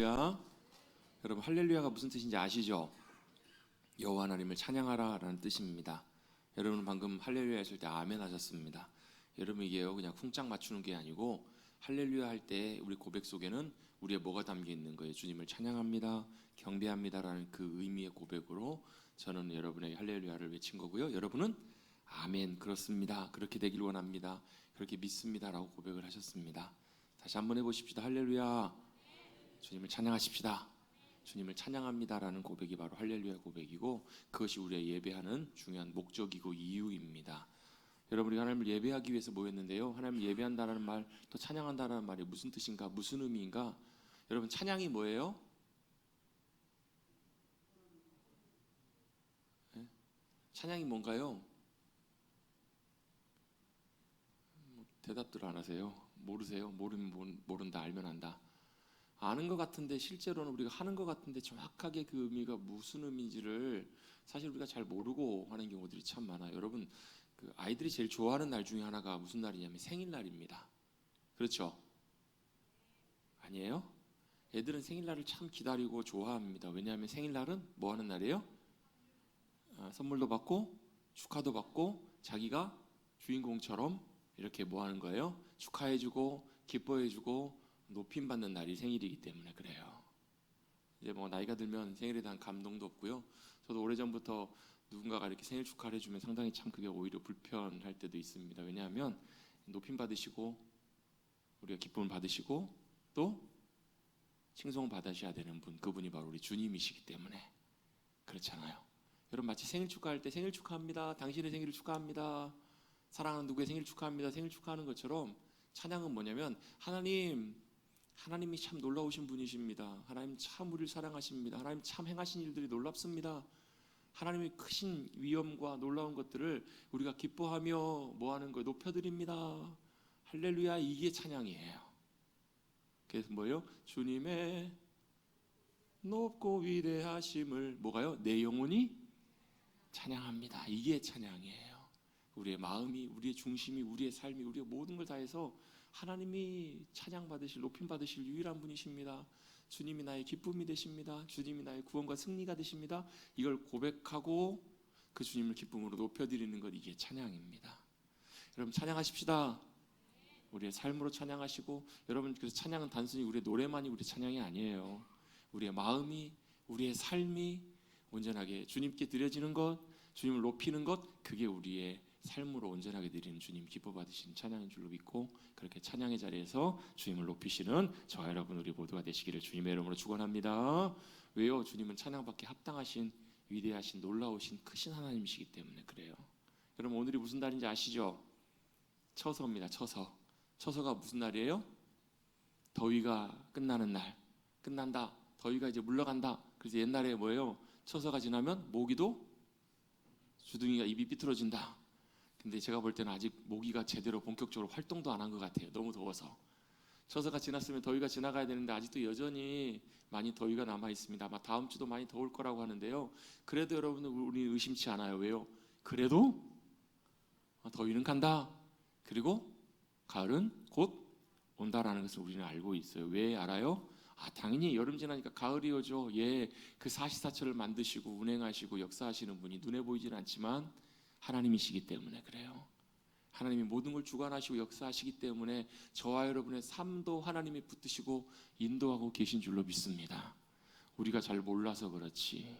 할렐루야. 여러분, 할렐루야가 무슨 뜻인지 아시죠? 여호와 하나님을 찬양하라 라는 뜻입니다. 여러분은 방금 할렐루야 했을 때 아멘 하셨습니다. 여러분, 이게요 그냥 쿵짝 맞추는 게 아니고 할렐루야 할 때 우리 고백 속에는 우리의 뭐가 담겨 있는 거예요? 주님을 찬양합니다, 경배합니다 라는 그 의미의 고백으로 저는 여러분의 할렐루야를 외친 거고요, 여러분은 아멘, 그렇습니다, 그렇게 되길 원합니다, 그렇게 믿습니다 라고 고백을 하셨습니다. 다시 한번 해보십시다. 할렐루야. 주님을 찬양하십시다. 주님을 찬양합니다라는 고백이 바로 할렐루야 고백이고, 그것이 우리의 예배하는 중요한 목적이고 이유입니다. 여러분, 우리 하나님을 예배하기 위해서 모였는데요, 하나님을 예배한다는 말, 또 찬양한다는 말이 무슨 뜻인가, 무슨 의미인가? 여러분, 찬양이 뭐예요? 네? 찬양이 뭔가요? 대답들 안 하세요. 모르세요? 모르면 모른다, 알면 안다. 아는 것 같은데 실제로는 우리가 하는 것 같은데 정확하게 그 의미가 무슨 의미인지를 사실 우리가 잘 모르고 하는 경우들이 참 많아요. 여러분, 그 아이들이 제일 좋아하는 날 중에 하나가 무슨 날이냐면 생일날입니다. 그렇죠? 아니에요? 애들은 생일날을 참 기다리고 좋아합니다. 왜냐하면 생일날은 뭐 하는 날이에요? 선물도 받고 축하도 받고 자기가 주인공처럼 이렇게 뭐 하는 거예요? 축하해주고 기뻐해주고 높임받는 날이 생일이기 때문에 그래요. 이제 뭐 나이가 들면 생일에 대한 감동도 없고요. 저도 오래전부터 누군가가 이렇게 생일 축하를 해주면 상당히 참 그게 오히려 불편할 때도 있습니다. 왜냐하면 높임 받으시고 우리가 기쁨을 받으시고 또 칭송 받으셔야 되는 분, 그분이 바로 우리 주님이시기 때문에 그렇잖아요. 여러분, 마치 생일 축하할 때 생일 축하합니다, 당신의 생일을 축하합니다, 사랑하는 누구의 생일 축하합니다, 생일 축하하는 것처럼 찬양은 뭐냐면 하나님이 참 놀라우신 분이십니다. 하나님 참 우리를 사랑하십니다. 하나님 참 행하신 일들이 놀랍습니다. 하나님의 크신 위엄과 놀라운 것들을 우리가 기뻐하며 뭐하는 거 높여드립니다. 할렐루야, 이게 찬양이에요. 그래서 뭐예요? 주님의 높고 위대하심을 뭐가요? 내 영혼이 찬양합니다. 이게 찬양이에요. 우리의 마음이, 우리의 중심이, 우리의 삶이, 우리의 모든 걸 다해서 하나님이 찬양받으실, 높임받으실 유일한 분이십니다. 주님이 나의 기쁨이 되십니다. 주님이 나의 구원과 승리가 되십니다. 이걸 고백하고 그 주님을 기쁨으로 높여드리는 것, 이게 찬양입니다. 여러분, 찬양하십시다. 우리의 삶으로 찬양하시고, 여러분, 그래서 찬양은 단순히 우리의 노래만이 우리의 찬양이 아니에요. 우리의 마음이, 우리의 삶이 온전하게 주님께 드려지는 것, 주님을 높이는 것, 그게 우리의 삶으로 온전하게 드리는 주님 기뻐 받으시는 찬양인 줄로 믿고, 그렇게 찬양의 자리에서 주님을 높이시는 저와 여러분 우리 모두가 되시기를 주님의 이름으로 축원합니다. 왜요? 주님은 찬양받기 합당하신 위대하신 놀라우신 크신 하나님이시기 때문에 그래요. 여러분, 오늘이 무슨 날인지 아시죠? 처서입니다. 처서가 무슨 날이에요? 더위가 끝나는 날. 끝난다, 더위가 이제 물러간다. 그래서 옛날에 뭐예요? 처서가 지나면 모기도 주둥이가 입이 삐뚤어진다. 근데 제가 볼 때는 아직 모기가 제대로 본격적으로 활동도 안 한 것 같아요. 너무 더워서. 처서가 지났으면 더위가 지나가야 되는데 아직도 여전히 많이 더위가 남아 있습니다. 아마 다음 주도 많이 더울 거라고 하는데요, 그래도 여러분, 우리 의심치 않아요. 왜요? 그래도 더위는 간다, 그리고 가을은 곧 온다라는 것을 우리는 알고 있어요. 왜 알아요? 당연히 여름 지나니까 가을이 오죠. 예, 그 사시사철을 만드시고 운행하시고 역사하시는 분이 눈에 보이지는 않지만 하나님이시기 때문에 그래요. 하나님이 모든 걸 주관하시고 역사하시기 때문에 저와 여러분의 삶도 하나님이 붙드시고 인도하고 계신 줄로 믿습니다. 우리가 잘 몰라서 그렇지,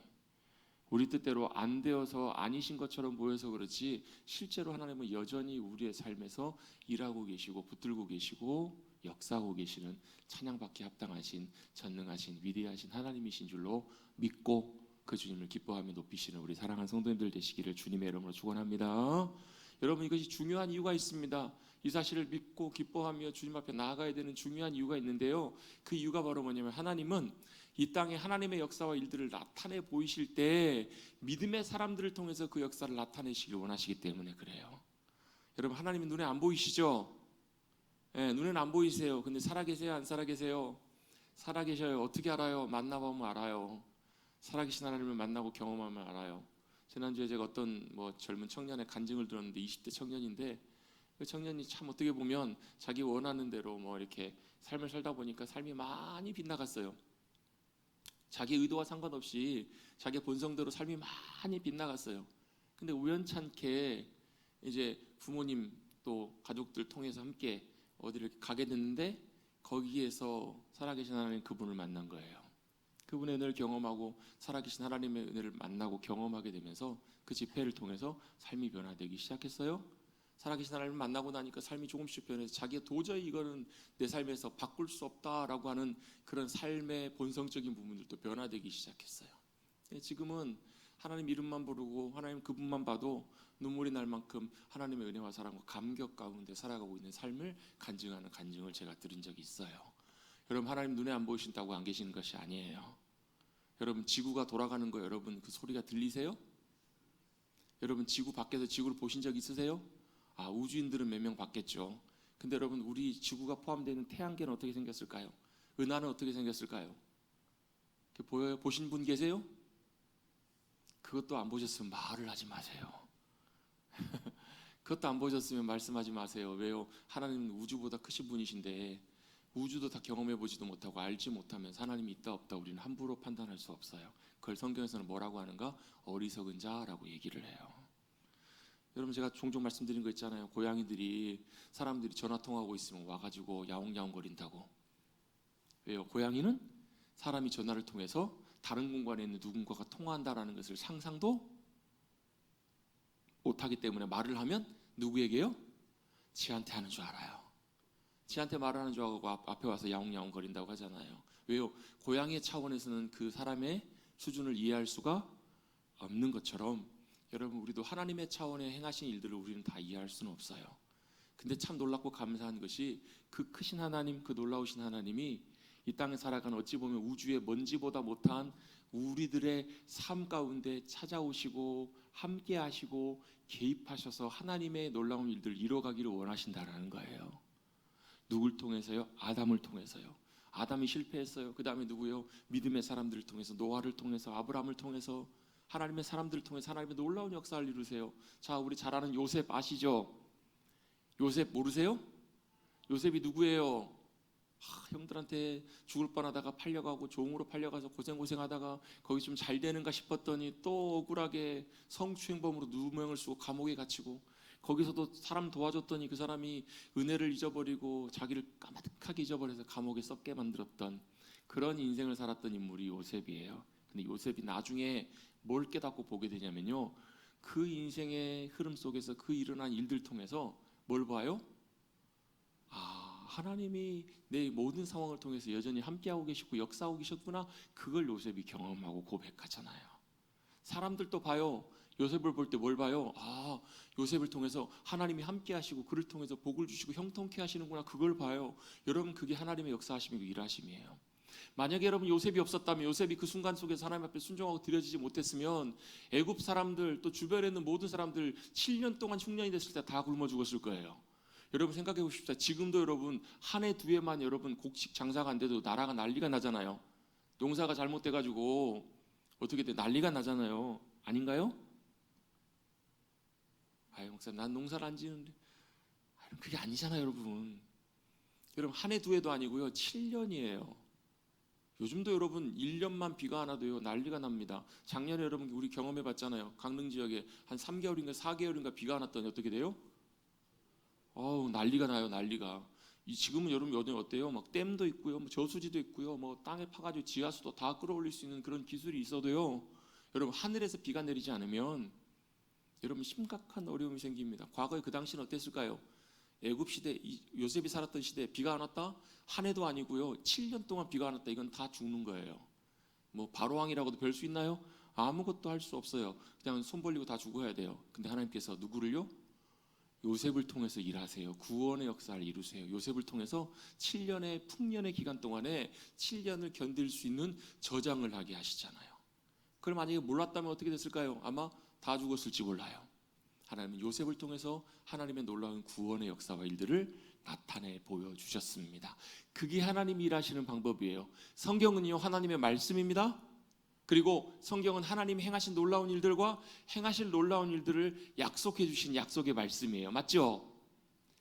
우리 뜻대로 안 되어서 아니신 것처럼 보여서 그렇지, 실제로 하나님은 여전히 우리의 삶에서 일하고 계시고 붙들고 계시고 역사하고 계시는 찬양받기 합당하신 전능하신 위대하신 하나님이신 줄로 믿고 그 주님을 기뻐하며 높이시는 우리 사랑하는 성도님들 되시기를 주님의 이름으로 축원합니다. 여러분, 이것이 중요한 이유가 있습니다. 이 사실을 믿고 기뻐하며 주님 앞에 나아가야 되는 중요한 이유가 있는데요, 그 이유가 바로 뭐냐면, 하나님은 이 땅에 하나님의 역사와 일들을 나타내 보이실 때 믿음의 사람들을 통해서 그 역사를 나타내시길 원하시기 때문에 그래요. 여러분, 하나님이 눈에 안 보이시죠? 네, 눈에는 안 보이세요. 근데 살아계세요? 안 살아계세요? 살아계셔요. 어떻게 알아요? 만나보면 알아요. 살아계신 하나님을 만나고 경험하면 알아요. 지난주에 제가 어떤 젊은 청년의 간증을 들었는데, 20대 청년인데, 그 청년이 참 어떻게 보면 자기 원하는 대로 이렇게 삶을 살다 보니까 삶이 많이 빗나갔어요. 자기 의도와 상관없이 자기 본성대로 삶이 많이 빗나갔어요. 근데 우연찮게 이제 부모님 또 가족들 통해서 함께 어디를 가게 됐는데 거기에서 살아계신 하나님 그분을 만난 거예요. 그분의 은혜를 경험하고 살아계신 하나님의 은혜를 만나고 경험하게 되면서 그 집회를 통해서 삶이 변화되기 시작했어요. 살아계신 하나님을 만나고 나니까 삶이 조금씩 변해서 자기가 도저히 이거는 내 삶에서 바꿀 수 없다라고 하는 그런 삶의 본성적인 부분들도 변화되기 시작했어요. 지금은 하나님 이름만 부르고 하나님 그분만 봐도 눈물이 날 만큼 하나님의 은혜와 사랑과 감격 가운데 살아가고 있는 삶을 간증하는 간증을 제가 들은 적이 있어요. 여러분, 하나님 눈에 안 보이신다고 안 계시는 것이 아니에요. 여러분, 지구가 돌아가는 거 여러분 그 소리가 들리세요? 여러분, 지구 밖에서 지구를 보신 적 있으세요? 우주인들은 몇 명 봤겠죠. 근데 여러분, 우리 지구가 포함되어 있는 태양계는 어떻게 생겼을까요? 은하는 어떻게 생겼을까요? 보여요? 보신 분 계세요? 그것도 안 보셨으면 말을 하지 마세요. 그것도 안 보셨으면 말씀하지 마세요. 왜요? 하나님은 우주보다 크신 분이신데 우주도 다 경험해 보지도 못하고 알지 못하면서 하나님이 있다 없다 우리는 함부로 판단할 수 없어요. 그걸 성경에서는 뭐라고 하는가? 어리석은 자라고 얘기를 해요. 여러분, 제가 종종 말씀드린 거 있잖아요. 고양이들이 사람들이 전화 통화하고 있으면 와가지고 야옹야옹 거린다고. 왜요? 고양이는 사람이 전화를 통해서 다른 공간에 있는 누군가가 통화한다라는 것을 상상도 못하기 때문에 말을 하면 누구에게요? 지한테 하는 줄 알아요. 지한테 말하는 줄 알고 앞에 와서 야옹야옹 거린다고 하잖아요. 왜요? 고양이의 차원에서는 그 사람의 수준을 이해할 수가 없는 것처럼 여러분, 우리도 하나님의 차원에 행하신 일들을 우리는 다 이해할 수는 없어요. 근데 참 놀랍고 감사한 것이 그 크신 하나님, 그 놀라우신 하나님이 이 땅에 살아가는 어찌 보면 우주의 먼지보다 못한 우리들의 삶 가운데 찾아오시고 함께 하시고 개입하셔서 하나님의 놀라운 일들을 이뤄가기를 원하신다라는 거예요. 누굴 통해서요? 아담을 통해서요. 아담이 실패했어요. 그 다음에 누구요? 믿음의 사람들을 통해서, 노아를 통해서, 아브라함을 통해서, 하나님의 사람들을 통해서 하나님의 놀라운 역사를 이루세요. 자, 우리 잘 아는 요셉 아시죠? 요셉 모르세요? 요셉이 누구예요? 형들한테 죽을 뻔하다가 팔려가고 종으로 팔려가서 고생하다가 거기 좀 잘 되는가 싶었더니 또 억울하게 성추행범으로 누명을 쓰고 감옥에 갇히고, 거기서도 사람 도와줬더니 그 사람이 은혜를 잊어버리고 자기를 까마득하게 잊어버려서 감옥에 썩게 만들었던 그런 인생을 살았던 인물이 요셉이에요. 근데 요셉이 나중에 뭘 깨닫고 보게 되냐면요, 그 인생의 흐름 속에서 그 일어난 일들 통해서 뭘 봐요? 하나님이 내 모든 상황을 통해서 여전히 함께하고 계시고 역사하고 계셨구나. 그걸 요셉이 경험하고 고백하잖아요. 사람들도 봐요. 요셉을 볼 때 뭘 봐요? 요셉을 통해서 하나님이 함께하시고 그를 통해서 복을 주시고 형통케 하시는구나. 그걸 봐요. 여러분, 그게 하나님의 역사하심이고 일하심이에요. 만약에 여러분 요셉이 없었다면, 요셉이 그 순간 속에서 하나님 앞에 순종하고 드려지지 못했으면 애굽 사람들 또 주변에 있는 모든 사람들 7년 동안 흉년이 됐을 때 다 굶어 죽었을 거예요. 여러분 생각해 보십시오. 지금도 여러분 한 해 두 해만 여러분 곡식 장사가 안 돼도 나라가 난리가 나잖아요. 농사가 잘못돼가지고 어떻게 돼? 난리가 나잖아요. 아닌가요? 목사님, 난 농사를 안 지는데. 그게 아니잖아요, 여러분. 여러분, 한 해 두 해도 아니고요, 7년이에요. 요즘도 여러분 1년만 비가 안 와도요 난리가 납니다. 작년에 여러분 우리 경험해 봤잖아요. 강릉 지역에 한 3개월인가 4개월인가 비가 안 왔더니 어떻게 돼요? 난리가 나요, 난리가. 지금은 여러분 여기 어때요? 막 댐도 있고요, 뭐 저수지도 있고요, 뭐 땅에 파가지고 지하수도 다 끌어올릴 수 있는 그런 기술이 있어도요, 여러분 하늘에서 비가 내리지 않으면 여러분 심각한 어려움이 생깁니다. 과거에 그 당시는 어땠을까요? 애굽 시대, 요셉이 살았던 시대에 비가 안 왔다? 한 해도 아니고요, 7년 동안 비가 안 왔다? 이건 다 죽는 거예요. 뭐 바로왕이라고도 별 수 있나요? 아무것도 할 수 없어요. 그냥 손 벌리고 다 죽어야 돼요. 근데 하나님께서 누구를요? 요셉을 통해서 일하세요. 구원의 역사를 이루세요. 요셉을 통해서 7년의 풍년의 기간 동안에 7년을 견딜 수 있는 저장을 하게 하시잖아요. 그걸 만약에 몰랐다면 어떻게 됐을까요? 아마 다 죽었을지 몰라요. 하나님은 요셉을 통해서 하나님의 놀라운 구원의 역사와 일들을 나타내 보여주셨습니다. 그게 하나님이 일하시는 방법이에요. 성경은요 하나님의 말씀입니다. 그리고 성경은 하나님이 행하신 놀라운 일들과 행하실 놀라운 일들을 약속해 주신 약속의 말씀이에요. 맞죠?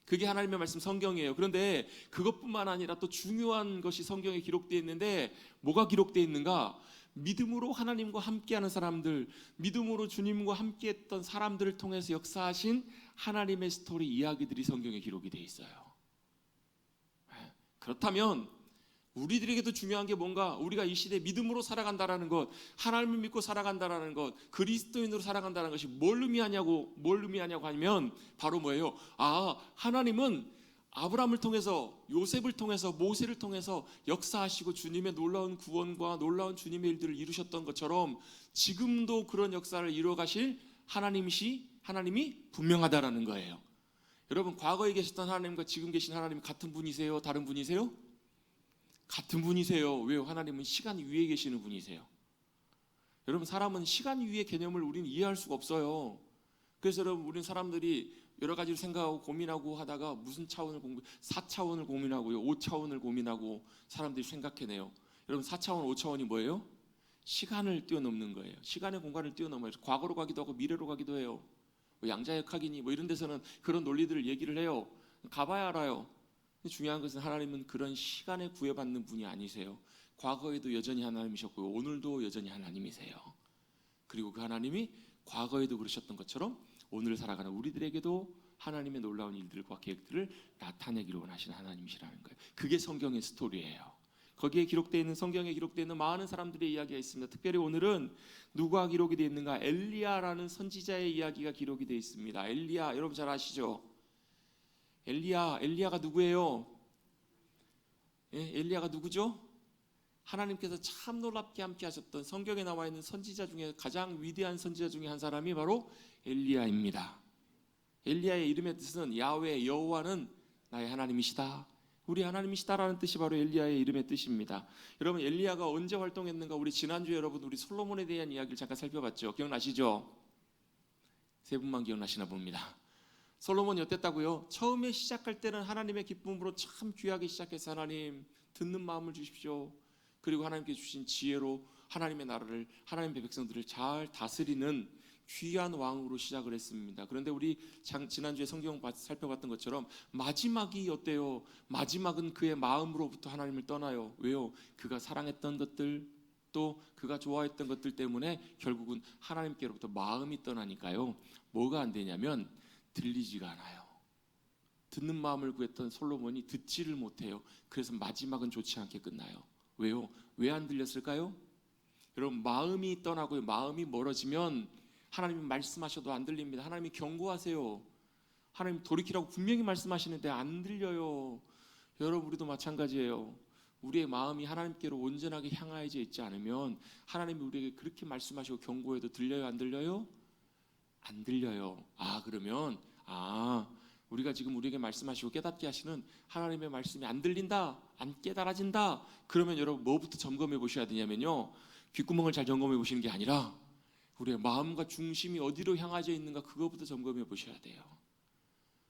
그게 하나님의 말씀 성경이에요. 그런데 그것뿐만 아니라 또 중요한 것이 성경에 기록되어 있는데 뭐가 기록되어 있는가? 믿음으로 하나님과 함께하는 사람들, 믿음으로 주님과 함께했던 사람들을 통해서 역사하신 하나님의 스토리 이야기들이 성경에 기록이 되어 있어요. 그렇다면 우리들에게도 중요한 게 뭔가, 우리가 이 시대에 믿음으로 살아간다라는 것, 하나님을 믿고 살아간다라는 것, 그리스도인으로 살아간다는 것이 뭘 의미하냐고 하면 바로 뭐예요? 하나님은 아브라함을 통해서, 요셉을 통해서, 모세를 통해서 역사하시고 주님의 놀라운 구원과 놀라운 주님의 일들을 이루셨던 것처럼 지금도 그런 역사를 이루어가실 하나님이 분명하다라는 거예요. 여러분, 과거에 계셨던 하나님과 지금 계신 하나님이 같은 분이세요? 다른 분이세요? 같은 분이세요. 왜요? 하나님은 시간 위에 계시는 분이세요. 여러분, 사람은 시간 위의 개념을 우리는 이해할 수가 없어요. 그래서 여러분, 우리는 사람들이 여러 가지를 생각하고 고민하고 하다가 무슨 차원을 4차원을 고민하고요, 5차원을 고민하고 사람들이 생각해내요. 여러분, 4차원, 5차원이 뭐예요? 시간을 뛰어넘는 거예요. 시간의 공간을 뛰어넘어요. 과거로 가기도 하고 미래로 가기도 해요. 양자역학이니 이런 데서는 그런 논리들을 얘기를 해요. 가봐야 알아요. 근데 중요한 것은 하나님은 그런 시간에 구애받는 분이 아니세요. 과거에도 여전히 하나님이셨고요, 오늘도 여전히 하나님이세요. 그리고 그 하나님이 과거에도 그러셨던 것처럼 오늘 살아가는 우리들에게도 하나님의 놀라운 일들과 계획들을 나타내기로 원하시는 하나님이시라는 거예요. 그게 성경의 스토리예요. 거기에 기록되어 있는, 성경에 기록되어 있는 많은 사람들의 이야기가 있습니다. 특별히 오늘은 누가 기록이 되어 있는가? 엘리야라는 선지자의 이야기가 기록이 되어 있습니다. 엘리야, 여러분 잘 아시죠? 엘리야가 누구예요? 엘리야가 누구죠? 하나님께서 참 놀랍게 함께 하셨던, 성경에 나와 있는 선지자 중에 가장 위대한 선지자 중에 한 사람이 바로 엘리야입니다. 엘리야의 이름의 뜻은 야훼, 여호와는 나의 하나님이시다, 우리 하나님이시다라는 뜻이 바로 엘리야의 이름의 뜻입니다. 여러분, 엘리야가 언제 활동했는가? 우리 지난주에 여러분, 우리 솔로몬에 대한 이야기를 잠깐 살펴봤죠. 기억나시죠? 세 분만 기억나시나 봅니다. 솔로몬이 어땠다고요? 처음에 시작할 때는 하나님의 기쁨으로 참 귀하게 시작해서 하나님 듣는 마음을 주십시오. 그리고 하나님께 주신 지혜로 하나님의 나라를, 하나님의 백성들을 잘 다스리는 귀한 왕으로 시작을 했습니다. 그런데 우리 지난주에 성경 살펴봤던 것처럼 마지막이 어때요? 마지막은 그의 마음으로부터 하나님을 떠나요. 왜요? 그가 사랑했던 것들, 또 그가 좋아했던 것들 때문에 결국은 하나님께로부터 마음이 떠나니까요, 뭐가 안 되냐면 들리지가 않아요. 듣는 마음을 구했던 솔로몬이 듣지를 못해요. 그래서 마지막은 좋지 않게 끝나요. 왜요? 왜 안 들렸을까요? 여러분, 마음이 떠나고요, 마음이 멀어지면 하나님이 말씀하셔도 안 들립니다. 하나님이 경고하세요. 하나님 돌이키라고 분명히 말씀하시는데 안 들려요. 여러분, 우리도 마찬가지예요. 우리의 마음이 하나님께로 온전하게 향하여져 있지 않으면 하나님이 우리에게 그렇게 말씀하시고 경고해도 들려요, 안 들려요? 안 들려요. 그러면 우리가 지금 우리에게 말씀하시고 깨닫게 하시는 하나님의 말씀이 안 들린다, 안 깨달아진다, 그러면 여러분 뭐부터 점검해 보셔야 되냐면요, 귓구멍을 잘 점검해 보시는 게 아니라 우리의 마음과 중심이 어디로 향하여 있는가, 그거부터 점검해 보셔야 돼요.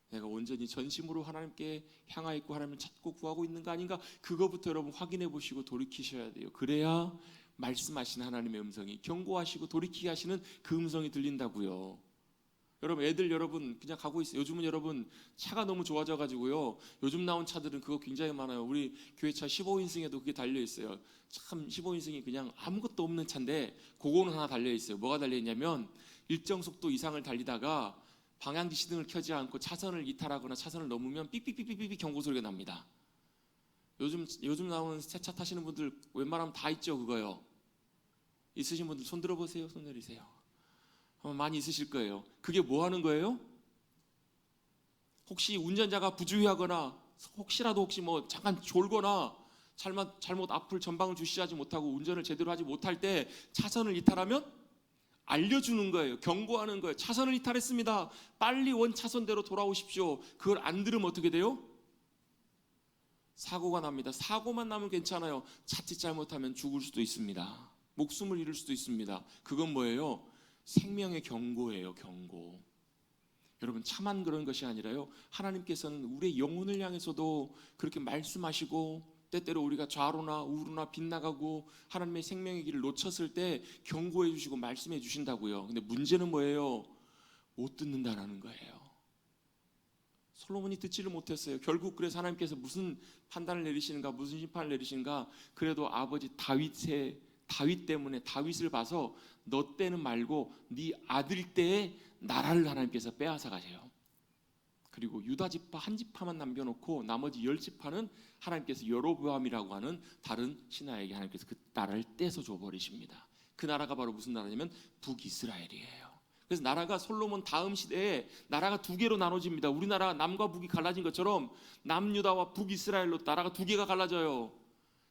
내가 온전히 전심으로 하나님께 향하여 있고 하나님을 찾고 구하고 있는가 아닌가, 그거부터 여러분 확인해 보시고 돌이키셔야 돼요. 그래야 말씀하시는 하나님의 음성이, 경고하시고 돌이키게 하시는 그 음성이 들린다고요. 여러분, 애들 여러분 그냥 가고 있어요. 요즘은 여러분 차가 너무 좋아져 가지고요, 요즘 나온 차들은 그거 굉장히 많아요. 우리 교회차 15인승에도 그게 달려 있어요. 참 15인승이 그냥 아무것도 없는 차인데 그거는 하나 달려 있어요. 뭐가 달려 있냐면 일정 속도 이상을 달리다가 방향지 시등을 켜지 않고 차선을 이탈하거나 차선을 넘으면 삑삑삑삑삑 경고 소리가 납니다. 요즘 나오는 새 차 타시는 분들 웬만하면 다 있죠, 그거요. 있으신 분들 손 들어보세요. 손 내리세요. 많이 있으실 거예요. 그게 뭐 하는 거예요? 혹시 운전자가 부주의하거나 혹시라도 뭐 잠깐 졸거나 잘못 앞을 전방을 주시하지 못하고 운전을 제대로 하지 못할 때 차선을 이탈하면 알려주는 거예요. 경고하는 거예요. 차선을 이탈했습니다. 빨리 원 차선대로 돌아오십시오. 그걸 안 들으면 어떻게 돼요? 사고가 납니다. 사고만 나면 괜찮아요. 자칫 잘못하면 죽을 수도 있습니다. 목숨을 잃을 수도 있습니다. 그건 뭐예요? 생명의 경고예요. 경고. 여러분, 차만 그런 것이 아니라요, 하나님께서는 우리의 영혼을 향해서도 그렇게 말씀하시고, 때때로 우리가 좌로나 우로나 빗나가고 하나님의 생명의 길을 놓쳤을 때 경고해 주시고 말씀해 주신다고요. 근데 문제는 뭐예요? 못 듣는다라는 거예요. 솔로몬이 듣지를 못했어요. 결국 그래서 하나님께서 무슨 판단을 내리시는가, 무슨 심판을 내리시는가, 그래도 아버지 다윗의 다윗 때문에 다윗을 봐서 너 때는 말고 네 아들 때에 나라를 하나님께서 빼앗아 가세요. 그리고 유다 지파 한 지파만 남겨놓고 나머지 10지파는 하나님께서 여로보암이라고 하는 다른 신하에게 하나님께서 그 나라를 떼서 줘버리십니다. 그 나라가 바로 무슨 나라냐면 북이스라엘이에요. 그래서 나라가 솔로몬 다음 시대에 나라가 두 개로 나눠집니다. 우리나라 남과 북이 갈라진 것처럼 남유다와 북이스라엘로 나라가 두 개가 갈라져요.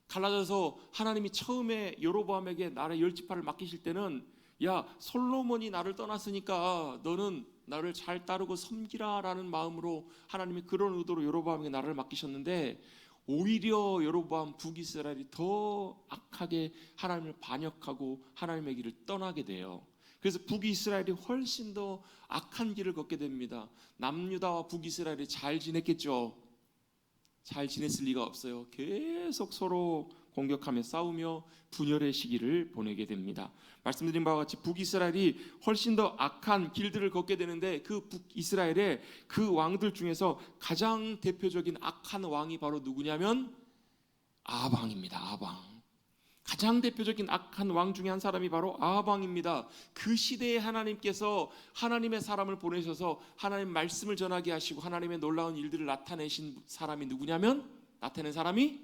갈라져서 하나님이 처음에 여로보암에게 나라 10지파를 맡기실 때는 야, 솔로몬이 나를 떠났으니까 너는 나를 잘 따르고 섬기라 라는 마음으로 하나님이 그런 의도로 여로보암에게 나라를 맡기셨는데, 오히려 여로보암 북이스라엘이 더 악하게 하나님을 반역하고 하나님의 길을 떠나게 돼요. 그래서 북이스라엘이 훨씬 더 악한 길을 걷게 됩니다. 남유다와 북이스라엘이 잘 지냈겠죠. 잘 지냈을 리가 없어요. 계속 서로 공격하며 싸우며 분열의 시기를 보내게 됩니다. 말씀드린 바와 같이 북이스라엘이 훨씬 더 악한 길들을 걷게 되는데, 그 북이스라엘의 그 왕들 중에서 가장 대표적인 악한 왕이 바로 누구냐면 아합 왕입니다. 아합 왕. 가장 대표적인 악한 왕 중에 한 사람이 바로 아합 왕입니다. 그 시대에 하나님께서 하나님의 사람을 보내셔서 하나님 말씀을 전하게 하시고 하나님의 놀라운 일들을 나타내신 사람이 누구냐면, 나타낸 사람이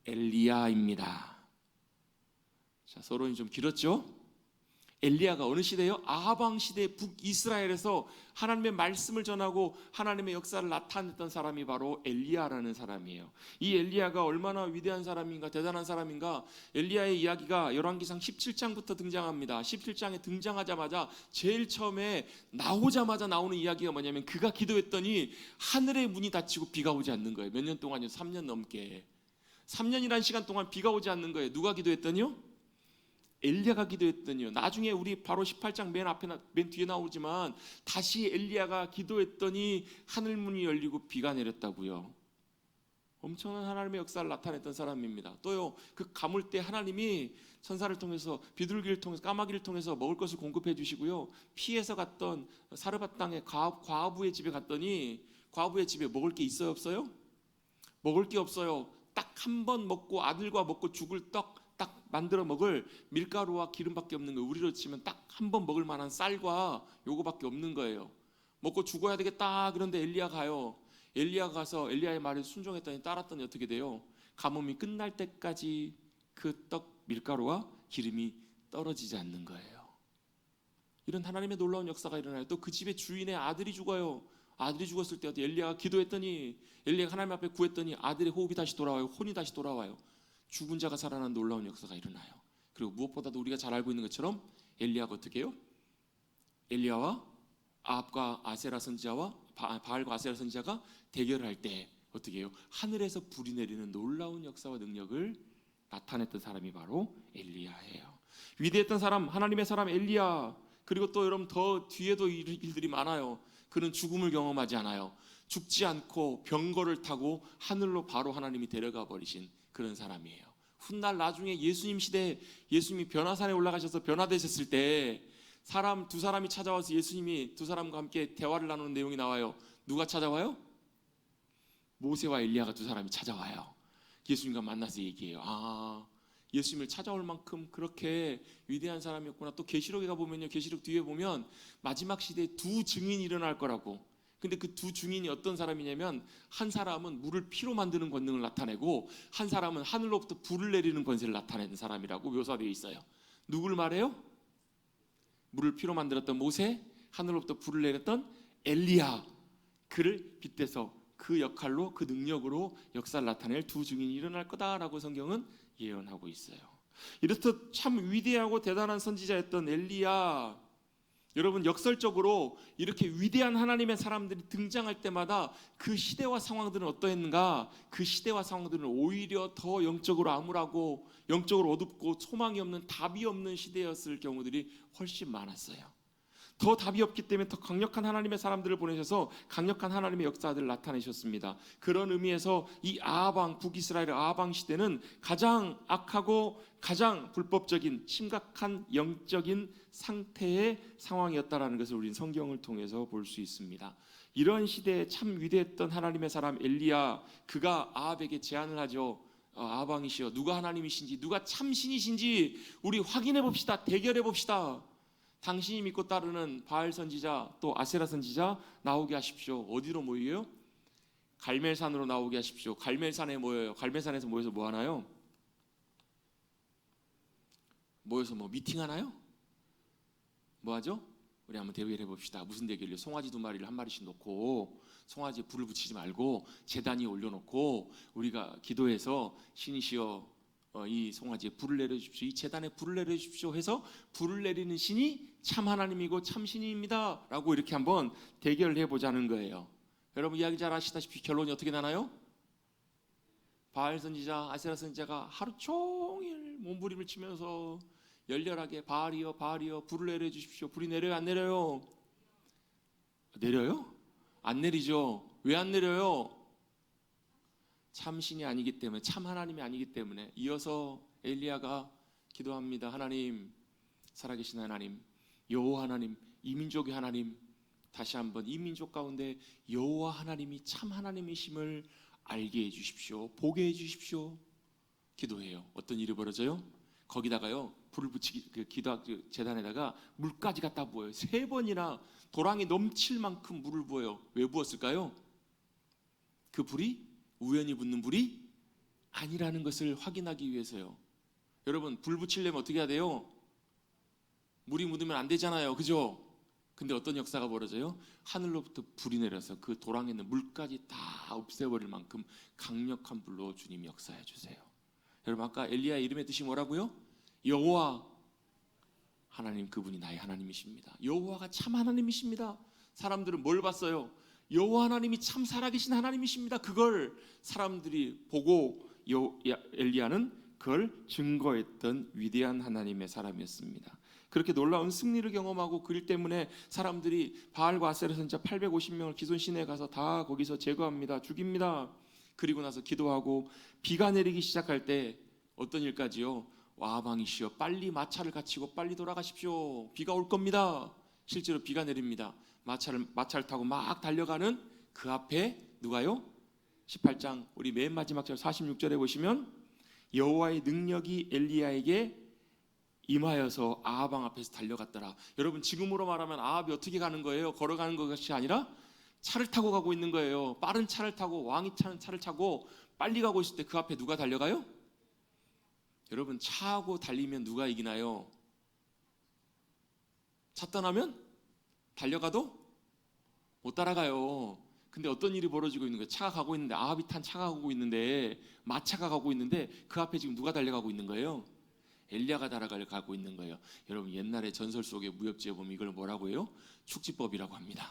엘리야입니다. 자, 서론이 좀 길었죠? 엘리야가 어느 시대예요? 아합 왕 시대 북이스라엘에서 하나님의 말씀을 전하고 하나님의 역사를 나타냈던 사람이 바로 엘리야라는 사람이에요. 이 엘리야가 얼마나 위대한 사람인가, 대단한 사람인가. 엘리야의 이야기가 열왕기상 17장부터 등장합니다. 17장에 등장하자마자 제일 처음에 나오자마자 나오는 이야기가 뭐냐면, 그가 기도했더니 하늘의 문이 닫히고 비가 오지 않는 거예요. 몇 년 동안요? 3년 넘게. 3년이라는 시간 동안 비가 오지 않는 거예요. 누가 기도했더니요? 엘리야가 기도했더니요. 나중에 우리 바로 18장 맨 뒤에 나오지만 다시 엘리야가 기도했더니 하늘문이 열리고 비가 내렸다고요. 엄청난 하나님의 역사를 나타냈던 사람입니다. 또요, 그 가물 때 하나님이 천사를 통해서, 비둘기를 통해서, 까마귀를 통해서 먹을 것을 공급해 주시고요, 피해서 갔던 사르밧 땅의 과부의 집에 갔더니 과부의 집에 먹을 게 있어요, 없어요? 먹을 게 없어요. 딱 한 번 먹고 아들과 먹고 죽을 떡 딱 만들어 먹을 밀가루와 기름밖에 없는 거예요. 우리로 치면 딱 한 번 먹을 만한 쌀과 요거밖에 없는 거예요. 먹고 죽어야 되겠다. 그런데 엘리야 가요. 엘리야 가서 엘리야의 말에 순종했더니, 따랐더니 어떻게 돼요? 가뭄이 끝날 때까지 그 떡 밀가루와 기름이 떨어지지 않는 거예요. 이런 하나님의 놀라운 역사가 일어나요. 또 그 집의 주인의 아들이 죽어요. 아들이 죽었을 때 엘리야가 기도했더니, 엘리야가 하나님 앞에 구했더니 아들의 호흡이 다시 돌아와요. 혼이 다시 돌아와요. 죽은 자가 살아난 놀라운 역사가 일어나요. 그리고 무엇보다도 우리가 잘 알고 있는 것처럼 엘리야가 어떻게 해요? 엘리야와 아합과 아세라 선지자와 바알과 아세라 선지자가 대결할 때 어떻게 해요? 하늘에서 불이 내리는 놀라운 역사와 능력을 나타냈던 사람이 바로 엘리야예요. 위대했던 사람, 하나님의 사람 엘리야. 그리고 또 여러분, 더 뒤에도 일들이 많아요. 그는 죽음을 경험하지 않아요. 죽지 않고 병거를 타고 하늘로 바로 하나님이 데려가 버리신 그런 사람이에요. 훗날 나중에 예수님 시대에 예수님이 변화산에 올라가셔서 변화되셨을 때 두 사람이 찾아와서 예수님이 두 사람과 함께 대화를 나누는 내용이 나와요. 누가 찾아와요? 모세와 엘리야가 두 사람이 찾아와요. 예수님과 만나서 얘기해요. 아, 예수님을 찾아올 만큼 그렇게 위대한 사람이었구나. 또 계시록에 가보면요, 계시록 뒤에 보면 마지막 시대에 두 증인이 일어날 거라고. 근데 그 두 증인이 어떤 사람이냐면, 한 사람은 물을 피로 만드는 권능을 나타내고 한 사람은 하늘로부터 불을 내리는 권세를 나타내는 사람이라고 묘사되어 있어요. 누구를 말해요? 물을 피로 만들었던 모세, 하늘로부터 불을 내렸던 엘리야. 그를 빗대서 그 역할로, 그 능력으로 역사를 나타낼 두 증인이 일어날 거다라고 성경은 예언하고 있어요. 이렇듯 참 위대하고 대단한 선지자였던 엘리야, 여러분, 역설적으로 이렇게 위대한 하나님의 사람들이 등장할 때마다 그 시대와 상황들은 어떠했는가? 그 시대와 상황들은 오히려 더 영적으로 암울하고 영적으로 어둡고 소망이 없는, 답이 없는 시대였을 경우들이 훨씬 많았어요. 더 답이 없기 때문에 더 강력한 하나님의 사람들을 보내셔서 강력한 하나님의 역사들을 나타내셨습니다. 그런 의미에서 이 아합 왕, 북이스라엘 아합 왕 시대는 가장 악하고 가장 불법적인 심각한 영적인 상태의 상황이었다라는 것을 우리는 성경을 통해서 볼 수 있습니다. 이런 시대에 참 위대했던 하나님의 사람 엘리야, 그가 아합에게 제안을 하죠. 아방이시여, 누가 하나님이신지, 누가 참신이신지 우리 확인해 봅시다. 대결해 봅시다. 당신이 믿고 따르는 바알 선지자 또 아세라 선지자 나오게 하십시오. 어디로 모여요? 갈멜산으로 나오게 하십시오. 갈멜산에 모여요. 갈멜산에서 모여서 뭐 하나요? 모여서 뭐 미팅 하나요? 뭐 하죠? 우리 한번 대회를 해봅시다. 무슨 대결이요? 송아지 2마리를 한 마리씩 놓고 송아지에 불을 붙이지 말고 제단 위에 올려놓고 우리가 기도해서 신이시여 이 송아지에 불을 내려주십시오, 이 제단에 불을 내려주십시오 해서 불을 내리는 신이 참 하나님이고 참 신입니다 라고 이렇게 한번 대결을 해보자는 거예요. 여러분 이야기 잘 아시다시피 결론이 어떻게 나나요? 바알 선지자, 아세라 선지자가 하루 종일 몸부림을 치면서 열렬하게 바알이여 바알이여 불을 내려주십시오. 불이 내려요 안 내려요? 내려요? 안 내리죠. 왜 안 내려요? 참신이 아니기 때문에, 참 하나님이 아니기 때문에. 이어서 엘리야가 기도합니다. 하나님, 살아계신 하나님, 여호와 하나님, 이 민족의 하나님, 다시 한번 이 민족 가운데 여호와 하나님이 참 하나님이심을 알게 해주십시오. 보게 해주십시오. 기도해요. 어떤 일이 벌어져요? 거기다가요 불을 붙이기 그 제단에다가 물까지 갖다 부어요. 3번이나 도랑이 넘칠 만큼 물을 부어요. 왜 부었을까요? 그 불이 우연히 붙는 불이 아니라는 것을 확인하기 위해서요. 여러분 불 붙이려면 어떻게 해야 돼요? 물이 묻으면 안 되잖아요, 그죠? 근데 어떤 역사가 벌어져요? 하늘로부터 불이 내려서 그 도랑에 있는 물까지 다 없애버릴 만큼 강력한 불로 주님 역사해 주세요. 여러분 아까 엘리야의 이름의 뜻이 뭐라고요? 여호와 하나님, 그분이 나의 하나님이십니다. 여호와가 참 하나님이십니다. 사람들은 뭘 봤어요? 여호와 하나님이 참 살아계신 하나님이십니다. 그걸 사람들이 보고 엘리야는 그걸 증거했던 위대한 하나님의 사람이었습니다. 그렇게 놀라운 승리를 경험하고 그 일 때문에 사람들이 바알과 아세라 선지자 850명을 기손 시내에 가서 다 거기서 제거합니다. 죽입니다. 그리고 나서 기도하고 비가 내리기 시작할 때 어떤 일까지요? 와방이시여 빨리 마차를 갖추고 빨리 돌아가십시오. 비가 올 겁니다. 실제로 비가 내립니다. 마차를 타고 막 달려가는 그 앞에 누가요? 18장 우리 맨 마지막 절 46절에 보시면 여호와의 능력이 엘리야에게 임하여서 아합 왕 앞에서 달려갔더라. 여러분 지금으로 말하면 아합이 어떻게 가는 거예요? 걸어가는 것이 아니라 차를 타고 가고 있는 거예요. 빠른 차를 타고 왕이 타는 차를 타고 빨리 가고 있을 때 그 앞에 누가 달려가요? 여러분 차하고 달리면 누가 이기나요? 차 떠나면 달려가도 못 따라가요. 근데 어떤 일이 벌어지고 있는 거예요? 차가 가고 있는데 아합이 탄 차가 가고 있는데 마차가 가고 있는데 그 앞에 지금 누가 달려가고 있는 거예요? 엘리야가 달아가고 있는 거예요. 여러분 옛날에 전설 속의 무협지에 보면 이걸 뭐라고 해요? 축지법이라고 합니다.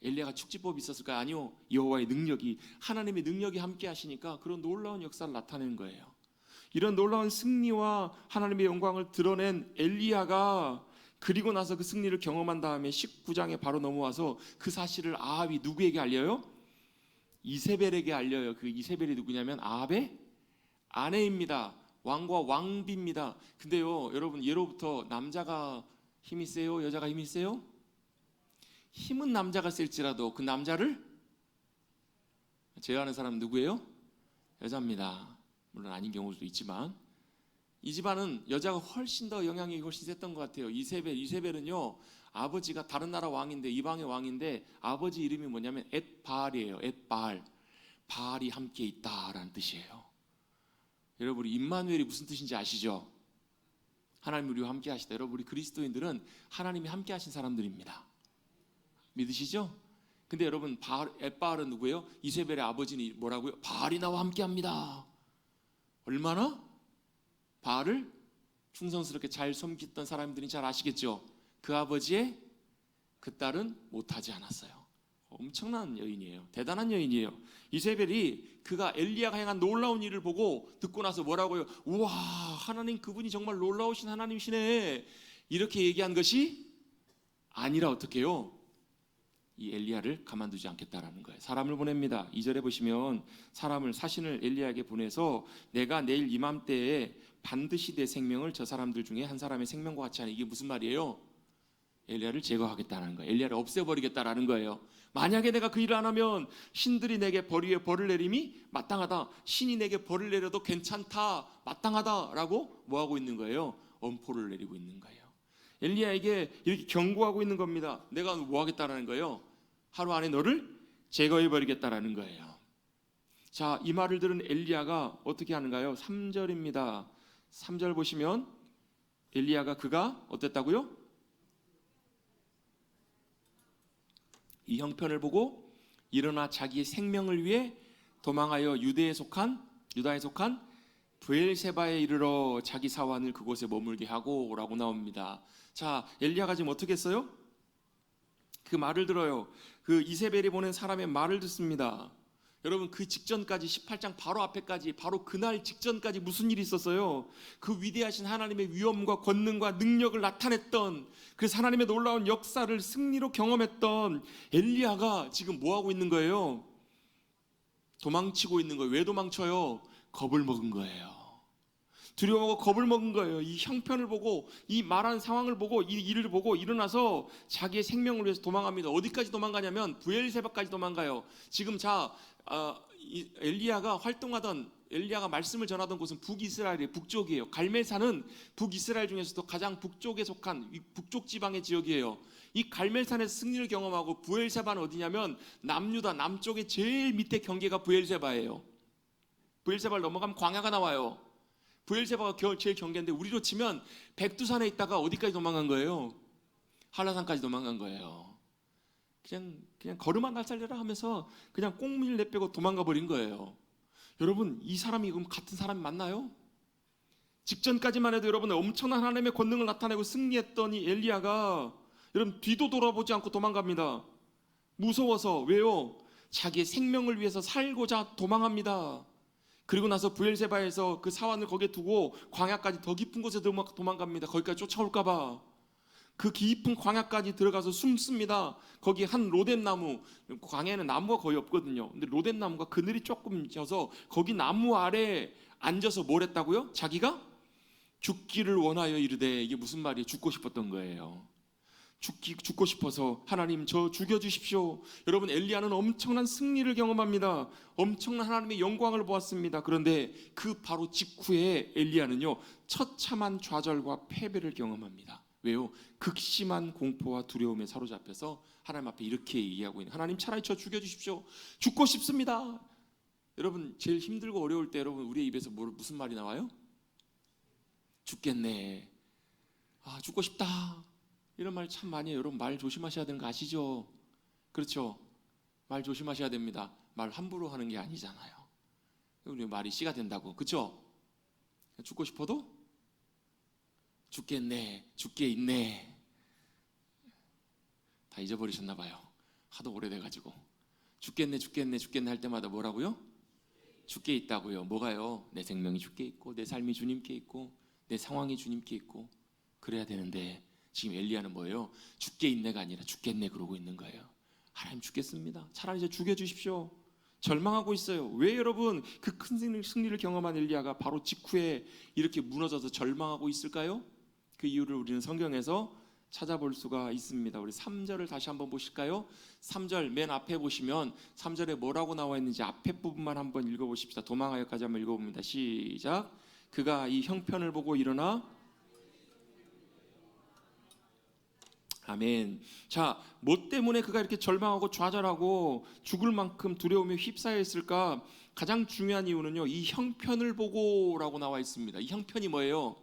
엘리야가 축지법이 있었을까요? 아니요. 여호와의 능력이, 하나님의 능력이 함께 하시니까 그런 놀라운 역사를 나타내는 거예요. 이런 놀라운 승리와 하나님의 영광을 드러낸 엘리야가 그리고 나서 그 승리를 경험한 다음에 19장에 바로 넘어와서 그 사실을 아합이 누구에게 알려요? 이세벨에게 알려요. 그 이세벨이 누구냐면 아합의 아내입니다. 왕과 왕비입니다. 근데요 여러분 예로부터 남자가 힘이 세요? 여자가 힘이 세요? 힘은 남자가 셀지라도 그 남자를 제어하는 사람은 누구예요? 여자입니다. 물론 아닌 경우도 있지만 이 집안은 여자가 훨씬 더 영향력이 훨씬 셌던 것 같아요. 이세벨은요 아버지가 다른 나라 왕인데 이방의 왕인데 아버지 이름이 뭐냐면 엣바알이에요. 엣바알, 바알이 함께 있다라는 뜻이에요. 여러분 우리 임마누엘이 무슨 뜻인지 아시죠? 하나님 우리와 함께 하시다. 여러분 우리 그리스도인들은 하나님이 함께 하신 사람들입니다. 믿으시죠? 근데 여러분 엣바알은 누구예요? 이세벨의 아버지는 뭐라고요? 바알이 나와 함께 합니다. 얼마나 바알을 충성스럽게 잘 섬겼던 사람들이 잘 아시겠죠? 그 아버지의 그 딸은 못하지 않았어요. 엄청난 여인이에요. 대단한 여인이에요. 이세벨이 그가 엘리야가 행한 놀라운 일을 보고 듣고 나서 뭐라고요? 우와 하나님 그분이 정말 놀라우신 하나님이시네 이렇게 얘기한 것이 아니라 어떻게 해요? 이 엘리야를 가만두지 않겠다라는 거예요. 사람을 보냅니다. 2절에 보시면 사신을 엘리야에게 보내서 내가 내일 이맘때에 반드시 내 생명을 저 사람들 중에 한 사람의 생명과 같이 하는, 이게 무슨 말이에요? 엘리야를 제거하겠다는 거예요. 엘리야를 없애버리겠다라는 거예요. 만약에 내가 그 일을 안 하면 신들이 내게 벌을 내림이 마땅하다. 신이 내게 벌을 내려도 괜찮다. 마땅하다라고 뭐 하고 있는 거예요? 엄포를 내리고 있는 거예요. 엘리야에게 이렇게 경고하고 있는 겁니다. 내가 뭐 하겠다라는 거예요? 하루 안에 너를 제거해버리겠다라는 거예요. 자, 이 말을 들은 엘리야가 어떻게 하는가요? 3절입니다. 3절 보시면 엘리야가 그가 어땠다고요? 이 형편을 보고 일어나 자기의 생명을 위해 도망하여 유다에 속한 브엘세바에 이르러 자기 사환을 그곳에 머물게 하고 라고 나옵니다. 자, 엘리야가 지금 어떻게 했어요? 그 말을 들어요. 그 이세벨이 보낸 사람의 말을 듣습니다. 여러분, 그 직전까지 18장 바로 앞에까지, 바로 그날 직전까지 무슨 일이 있었어요? 그 위대하신 하나님의 위엄과 권능과 능력을 나타냈던, 그래서 하나님의 놀라운 역사를 승리로 경험했던 엘리야가 지금 뭐 하고 있는 거예요? 도망치고 있는 거예요. 왜 도망쳐요? 겁을 먹은 거예요. 두려워하고 겁을 먹은 거예요. 이 형편을 보고, 이 말한 상황을 보고, 이 일을 보고 일어나서 자기의 생명을 위해서 도망갑니다. 어디까지 도망가냐면 브엘세바까지 도망가요. 지금 엘리야가 활동하던, 엘리야가 말씀을 전하던 곳은 북이스라엘의 북쪽이에요. 갈멜산은 북이스라엘 중에서도 가장 북쪽에 속한 북쪽 지방의 지역이에요. 이 갈멜산에서 승리를 경험하고 브엘세바는 어디냐면 남유다 남쪽의 제일 밑에 경계가 브엘세바예요. 브엘세바를 넘어가면 광야가 나와요. 브엘세바가 제일 경계인데 우리로 치면 백두산에 있다가 어디까지 도망간 거예요? 한라산까지 도망간 거예요. 그냥 걸음 한 날 살려라 하면서 그냥 꽁무니를 내빼고 도망가 버린 거예요. 여러분, 이 사람이 그럼 같은 사람이 맞나요? 직전까지만 해도 여러분 엄청난 하나님의 권능을 나타내고 승리했던 이 엘리야가 여러분 뒤도 돌아보지 않고 도망갑니다. 무서워서. 왜요? 자기의 생명을 위해서 살고자 도망합니다. 그리고 나서 브엘세바에서 그 사환을 거기에 두고 광야까지 더 깊은 곳에 도망갑니다. 거기까지 쫓아올까 봐. 그 깊은 광야까지 들어가서 숨습니다. 거기 한 로뎀나무, 광야에는 나무가 거의 없거든요. 근데 로뎀나무가 그늘이 조금 져서 거기 나무 아래 앉아서 뭘 했다고요? 자기가 죽기를 원하여 이르되, 이게 무슨 말이에요? 죽고 싶었던 거예요. 죽고 싶어서 하나님 저 죽여주십시오. 여러분, 엘리야는 엄청난 승리를 경험합니다. 엄청난 하나님의 영광을 보았습니다. 그런데 그 바로 직후에 엘리야는요 처참한 좌절과 패배를 경험합니다. 왜요? 극심한 공포와 두려움에 사로잡혀서 하나님 앞에 이렇게 얘기하고 있는, 하나님 차라리 저 죽여주십시오. 죽고 싶습니다. 여러분, 제일 힘들고 어려울 때 여러분 우리의 입에서 무슨 말이 나와요? 죽겠네. 아, 죽고 싶다. 이런 말 참 많이 해요. 여러분, 말 조심하셔야 되는 거 아시죠? 그렇죠? 말 조심하셔야 됩니다. 말 함부로 하는 게 아니잖아요. 우리 말이 씨가 된다고. 그렇죠? 죽고 싶어도 죽겠네, 죽게 있네. 다 잊어버리셨나 봐요. 하도 오래돼가지고. 죽겠네 할 때마다 뭐라고요? 죽게 있다고요. 뭐가요? 내 생명이 죽게 있고, 내 삶이 주님께 있고, 내 상황이 주님께 있고. 그래야 되는데 지금 엘리야는 뭐예요? 죽게 있네가 아니라 죽겠네 그러고 있는 거예요. 하나님 죽겠습니다. 차라리 저 죽여주십시오. 절망하고 있어요. 왜 여러분 그 큰 승리를 경험한 엘리야가 바로 직후에 이렇게 무너져서 절망하고 있을까요? 그 이유를 우리는 성경에서 찾아볼 수가 있습니다. 우리 3절을 다시 한번 보실까요? 3절 맨 앞에 보시면 3절에 뭐라고 나와 있는지 앞에 부분만 한번 읽어보십시다. 도망하여까지 한번 읽어봅니다. 시작. 그가 이 형편을 보고 일어나. 아멘. 자, 뭐 때문에 그가 이렇게 절망하고 좌절하고 죽을 만큼 두려움에 휩싸여 있을까? 가장 중요한 이유는요, 이 형편을 보고라고 나와 있습니다. 이 형편이 뭐예요?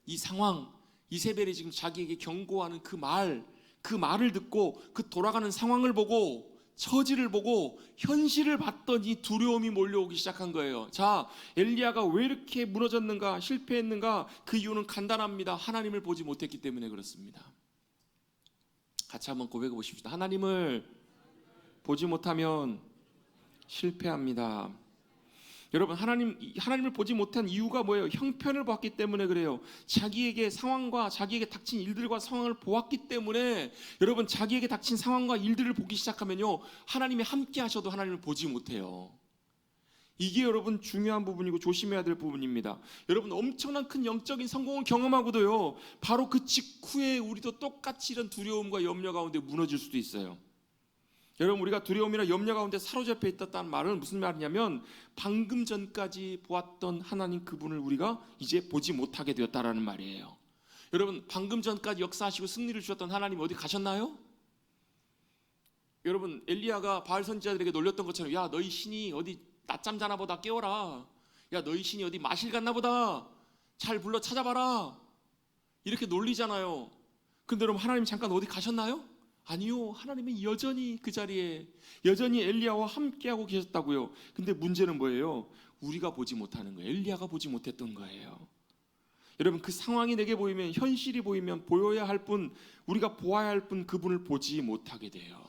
이 상황, 이세벨이 지금 자기에게 경고하는 그 말을 듣고 그 돌아가는 상황을 보고 처지를 보고 현실을 봤더니 두려움이 몰려오기 시작한 거예요. 자, 엘리야가 왜 이렇게 무너졌는가, 실패했는가? 그 이유는 간단합니다. 하나님을 보지 못했기 때문에 그렇습니다. 같이 한번 고백해 보십시다. 하나님을 보지 못하면 실패합니다. 여러분, 하나님을 보지 못한 이유가 뭐예요? 형편을 봤기 때문에 그래요. 자기에게 상황과 자기에게 닥친 일들과 상황을 보았기 때문에, 여러분, 자기에게 닥친 상황과 일들을 보기 시작하면요, 하나님이 함께 하셔도 하나님을 보지 못해요. 이게 여러분 중요한 부분이고 조심해야 될 부분입니다. 여러분 엄청난 큰 영적인 성공을 경험하고도요, 바로 그 직후에 우리도 똑같이 이런 두려움과 염려 가운데 무너질 수도 있어요. 여러분, 우리가 두려움이나 염려 가운데 사로잡혀 있다는 말은 무슨 말이냐면, 방금 전까지 보았던 하나님 그분을 우리가 이제 보지 못하게 되었다라는 말이에요. 여러분, 방금 전까지 역사하시고 승리를 주셨던 하나님 어디 가셨나요? 여러분, 엘리야가 바알 선지자들에게 놀렸던 것처럼, 야 너희 신이 어디 낮잠 자나 보다 깨워라, 야 너희 신이 어디 마실 갔나 보다 잘 불러 찾아봐라, 이렇게 놀리잖아요. 근데 여러분, 하나님 잠깐 어디 가셨나요? 아니요, 하나님은 여전히 그 자리에 여전히 엘리야와 함께하고 계셨다고요. 근데 문제는 뭐예요? 우리가 보지 못하는 거예요. 엘리야가 보지 못했던 거예요. 여러분, 그 상황이 내게 보이면, 현실이 보이면 보여야 할 뿐, 우리가 보아야 할 뿐 그분을 보지 못하게 돼요.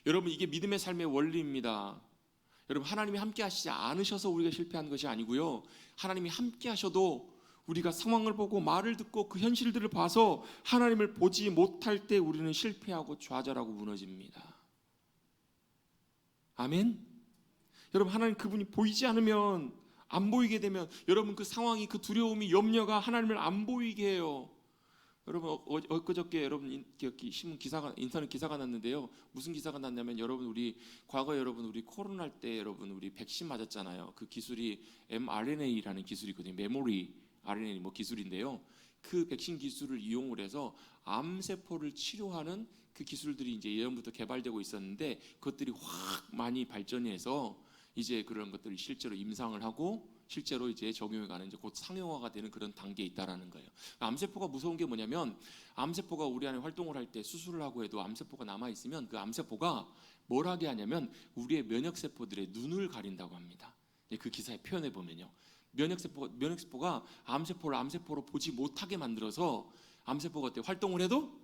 여러분, 이게 믿음의 삶의 원리입니다. 여러분, 하나님이 함께 하시지 않으셔서 우리가 실패한 것이 아니고요, 하나님이 함께 하셔도 우리가 상황을 보고 말을 듣고 그 현실들을 봐서 하나님을 보지 못할 때 우리는 실패하고 좌절하고 무너집니다. 아멘. 여러분, 하나님 그분이 보이지 않으면, 안 보이게 되면, 여러분 그 상황이, 그 두려움이, 염려가 하나님을 안 보이게 해요. 여러분, 엊그저께 여러분 신문 기사가, 인터넷 기사가 났는데요. 무슨 기사가 났냐면, 여러분 우리 과거 여러분 우리 코로나 때 여러분 우리 백신 맞았잖아요. 그 기술이 mRNA라는 기술이거든요. 메모리 RNA 뭐 기술인데요. 그 백신 기술을 이용을 해서 암세포를 치료하는 그 기술들이 이제 예전부터 개발되고 있었는데, 그것들이 확 많이 발전해서 이제 그런 것들이 실제로 임상을 하고 실제로 이제 적용해 가는, 이제 곧 상용화가 되는 그런 단계에 있다라는 거예요. 암세포가 무서운 게 뭐냐면, 암세포가 우리 안에 활동을 할 때 수술을 하고 해도 암세포가 남아 있으면 그 암세포가 뭘 하게 하냐면 우리의 면역 세포들의 눈을 가린다고 합니다. 그 기사에 표현해 보면요, 면역세포가 암세포를 암세포로 보지 못하게 만들어서 암세포가 어때? 활동을 해도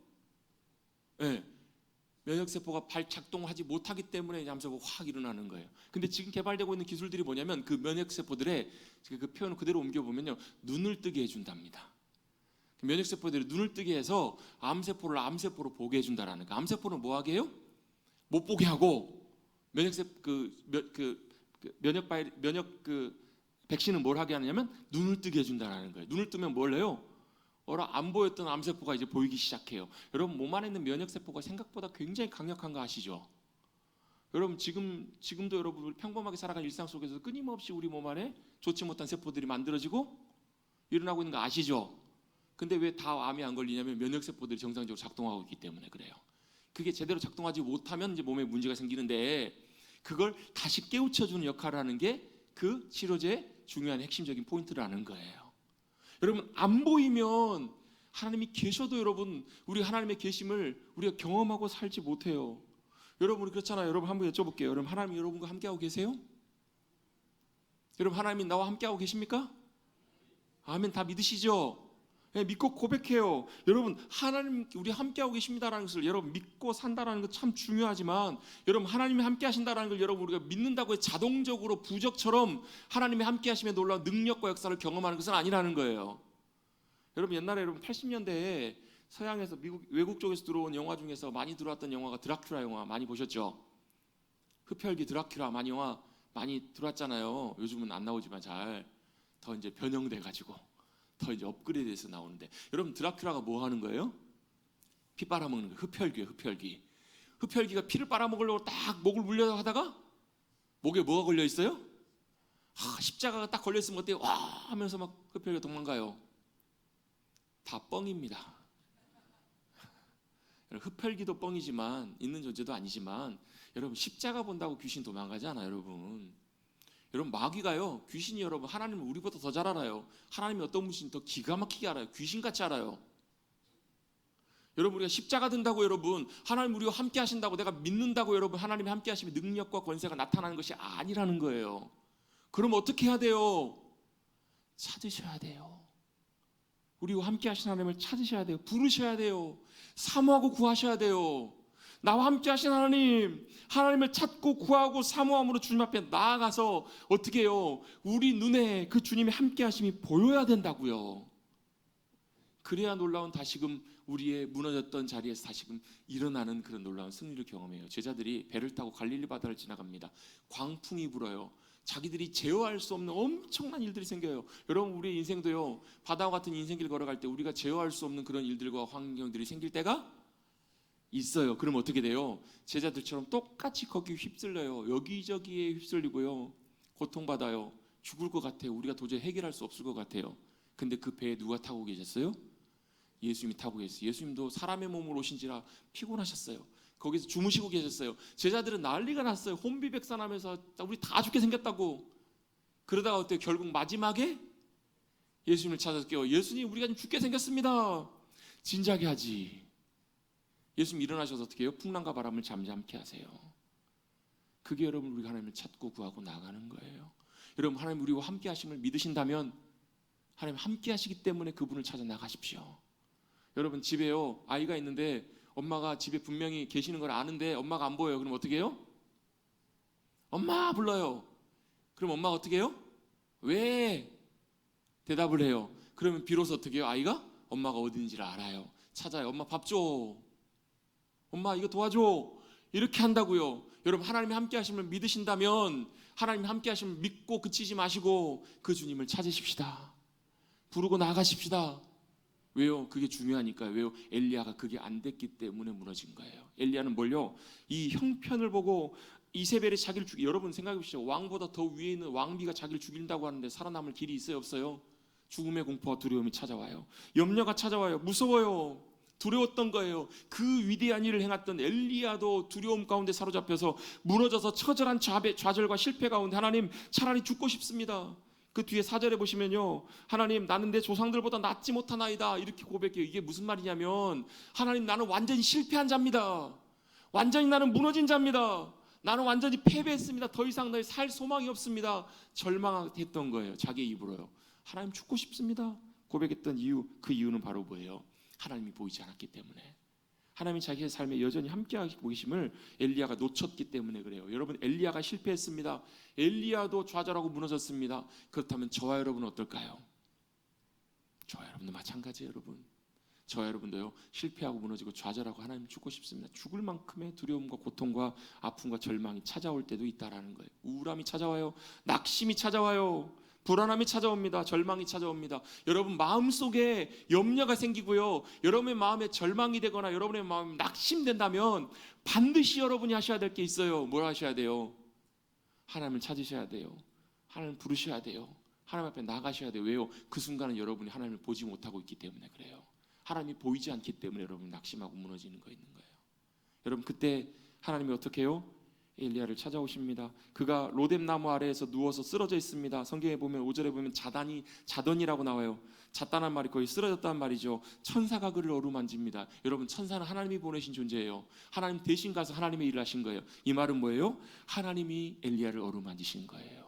면역세포가 발작동하지 못하기 때문에 암세포가 확 일어나는 거예요. 근데 지금 개발되고 있는 기술들이 뭐냐면, 그 면역세포들의 그 표현을 그대로 옮겨보면요, 눈을 뜨게 해준답니다. 면역세포들이 눈을 뜨게 해서 암세포를 암세포로 보게 해준다라는 거. 암세포는 뭐 하게 해요? 못 보게 하고, 면역 백신은 뭘 하게 하냐면 눈을 뜨게 해준다는 거예요. 눈을 뜨면 뭘 해요? 안 보였던 암세포가 이제 보이기 시작해요. 여러분, 몸 안에 있는 면역세포가 생각보다 굉장히 강력한 거 아시죠? 여러분, 지금도 여러분 평범하게 살아가는 일상 속에서 끊임없이 우리 몸 안에 좋지 못한 세포들이 만들어지고 일어나고 있는 거 아시죠? 근데 왜 다 암이 안 걸리냐면 면역세포들이 정상적으로 작동하고 있기 때문에 그래요. 그게 제대로 작동하지 못하면 이제 몸에 문제가 생기는데, 그걸 다시 깨우쳐주는 역할을 하는 게 그 치료제의 중요한 핵심적인 포인트라는 거예요. 여러분, 안 보이면 하나님이 계셔도 여러분, 우리 하나님의 계심을 우리가 경험하고 살지 못해요. 여러분, 우리 그렇잖아요. 여러분, 한번 여쭤볼게요. 여러분, 하나님이 여러분과 함께하고 계세요? 여러분, 하나님이 나와 함께하고 계십니까? 아멘. 다 믿으시죠? 네, 믿고 고백해요. 여러분, 하나님 우리 함께하고 계십니다라는 것을 여러분 믿고 산다라는 것 참 중요하지만, 여러분 하나님이 함께 하신다라는 걸 여러분 우리가 믿는다고 해서 자동적으로 부적처럼 하나님이 함께 하심에 놀라운 능력과 역사를 경험하는 것은 아니라는 거예요. 여러분, 옛날에 여러분 80년대에 서양에서 외국 쪽에서 들어온 영화 중에서 많이 들어왔던 영화가 드라큘라 영화 많이 보셨죠? 흡혈귀 드라큘라 영화 많이 들어왔잖아요. 요즘은 안 나오지만 잘 더 이제 변형돼 가지고 더 이제 업그레이드해서 나오는데, 여러분 드라큘라가 뭐 하는 거예요? 피 빨아먹는 거예요. 흡혈귀예요. 흡혈귀가 피를 빨아먹으려고 딱 목을 물려 하다가 목에 뭐가 걸려 있어요? 십자가가 딱 걸려 있으면 어때요? 와 하면서 막 흡혈귀가 도망가요. 다 뻥입니다. 흡혈귀도 뻥이지만, 있는 존재도 아니지만, 여러분 십자가 본다고 귀신 도망가지 않아요. 여러분 마귀가요, 귀신이 여러분 하나님을 우리보다 더 잘 알아요. 하나님이 어떤 분인지 더 기가 막히게 알아요. 귀신같이 알아요. 여러분, 우리가 십자가 든다고 여러분 하나님 우리와 함께 하신다고 내가 믿는다고 여러분 하나님이 함께 하시면 능력과 권세가 나타나는 것이 아니라는 거예요. 그럼 어떻게 해야 돼요? 찾으셔야 돼요. 우리와 함께 하신 하나님을 찾으셔야 돼요. 부르셔야 돼요. 사모하고 구하셔야 돼요. 나와 함께 하신 하나님을 찾고 구하고 사모함으로 주님 앞에 나아가서 어떻게 해요? 우리 눈에 그 주님의 함께 하심이 보여야 된다고요. 그래야 놀라운 다시금 우리의 무너졌던 자리에서 다시금 일어나는 그런 놀라운 승리를 경험해요. 제자들이 배를 타고 갈릴리 바다를 지나갑니다. 광풍이 불어요. 자기들이 제어할 수 없는 엄청난 일들이 생겨요. 여러분 우리의 인생도요, 바다와 같은 인생길 걸어갈 때 우리가 제어할 수 없는 그런 일들과 환경들이 생길 때가 있어요. 그럼 어떻게 돼요? 제자들처럼 똑같이 거기 휩쓸려요. 여기저기에 휩쓸리고요, 고통받아요. 죽을 것 같아요. 우리가 도저히 해결할 수 없을 것 같아요. 근데 그 배에 누가 타고 계셨어요? 예수님이 타고 계셨어요. 예수님도 사람의 몸으로 오신지라 피곤하셨어요. 거기서 주무시고 계셨어요. 제자들은 난리가 났어요. 혼비백산하면서 우리 다 죽게 생겼다고. 그러다가 어때요? 결국 마지막에 예수님을 찾아서 깨워, 예수님 우리가 지금 죽게 생겼습니다. 진작에 하지. 예수님 일어나셔서 어떻게 해요? 풍랑과 바람을 잠잠케 하세요. 그게 여러분 우리가 하나님을 찾고 구하고 나가는 거예요. 여러분 하나님 우리와 함께 하심을 믿으신다면 하나님 함께 하시기 때문에 그분을 찾아 나가십시오. 여러분 집에요, 아이가 있는데 엄마가 집에 분명히 계시는 걸 아는데 엄마가 안 보여요. 그럼 어떻게 해요? 엄마 불러요. 그럼 엄마가 어떻게 해요? 왜? 대답을 해요. 그러면 비로소 어떻게 해요? 아이가 엄마가 어디 있는지를 알아요. 찾아요. 엄마 밥 줘. 엄마 이거 도와줘. 이렇게 한다고요. 여러분 하나님이 함께 하심을 믿으신다면 하나님이 함께 하심을 믿고 그치지 마시고 그 주님을 찾으십시다. 부르고 나가십시다. 왜요? 그게 중요하니까요. 왜요? 엘리야가 그게 안 됐기 때문에 무너진 거예요. 엘리야는 뭘요? 이 형편을 보고 이세벨이 자기를 여러분 생각해 보시죠. 왕보다 더 위에 있는 왕비가 자기를 죽인다고 하는데 살아남을 길이 있어요? 없어요? 죽음의 공포와 두려움이 찾아와요. 염려가 찾아와요. 무서워요. 두려웠던 거예요. 그 위대한 일을 행했던 엘리야도 두려움 가운데 사로잡혀서 무너져서 처절한 좌절과 실패 가운데 하나님 차라리 죽고 싶습니다. 그 뒤에 4절에 보시면요, 하나님 나는 내 조상들보다 낫지 못하나이다 이렇게 고백해요. 이게 무슨 말이냐면 하나님 나는 완전히 실패한 자입니다. 완전히 나는 무너진 자입니다. 나는 완전히 패배했습니다. 더 이상 너희 살 소망이 없습니다. 절망했던 거예요. 자기의 입으로요. 하나님 죽고 싶습니다 고백했던 이유, 그 이유는 바로 뭐예요? 하나님이 보이지 않았기 때문에. 하나님이 자기의 삶에 여전히 함께하고 계심을 엘리야가 놓쳤기 때문에 그래요. 여러분 엘리야가 실패했습니다. 엘리야도 좌절하고 무너졌습니다. 그렇다면 저와 여러분은 어떨까요? 저와 여러분도 마찬가지예요. 여러분 저와 여러분도요, 실패하고 무너지고 좌절하고 하나님 죽고 싶습니다. 죽을 만큼의 두려움과 고통과 아픔과 절망이 찾아올 때도 있다라는 거예요. 우울함이 찾아와요. 낙심이 찾아와요. 불안함이 찾아옵니다. 절망이 찾아옵니다. 여러분 마음속에 염려가 생기고요, 여러분의 마음에 절망이 되거나 여러분의 마음이 낙심된다면 반드시 여러분이 하셔야 될 게 있어요. 뭘 하셔야 돼요? 하나님을 찾으셔야 돼요. 하나님을 부르셔야 돼요. 하나님 앞에 나가셔야 돼요. 왜요? 그 순간은 여러분이 하나님을 보지 못하고 있기 때문에 그래요. 하나님이 보이지 않기 때문에 여러분이 낙심하고 무너지는 거 있는 거예요. 여러분 그때 하나님이 어떻게 해요? 엘리야를 찾아오십니다. 그가 로뎀나무 아래에서 누워서 쓰러져 있습니다. 성경에 보면 5절에 보면 자던이라고 나와요. 잤다는 말이 거의 쓰러졌다는 말이죠. 천사가 그를 어루만집니다. 여러분 천사는 하나님이 보내신 존재예요. 하나님 대신 가서 하나님의 일을 하신 거예요. 이 말은 뭐예요? 하나님이 엘리야를 어루만지신 거예요.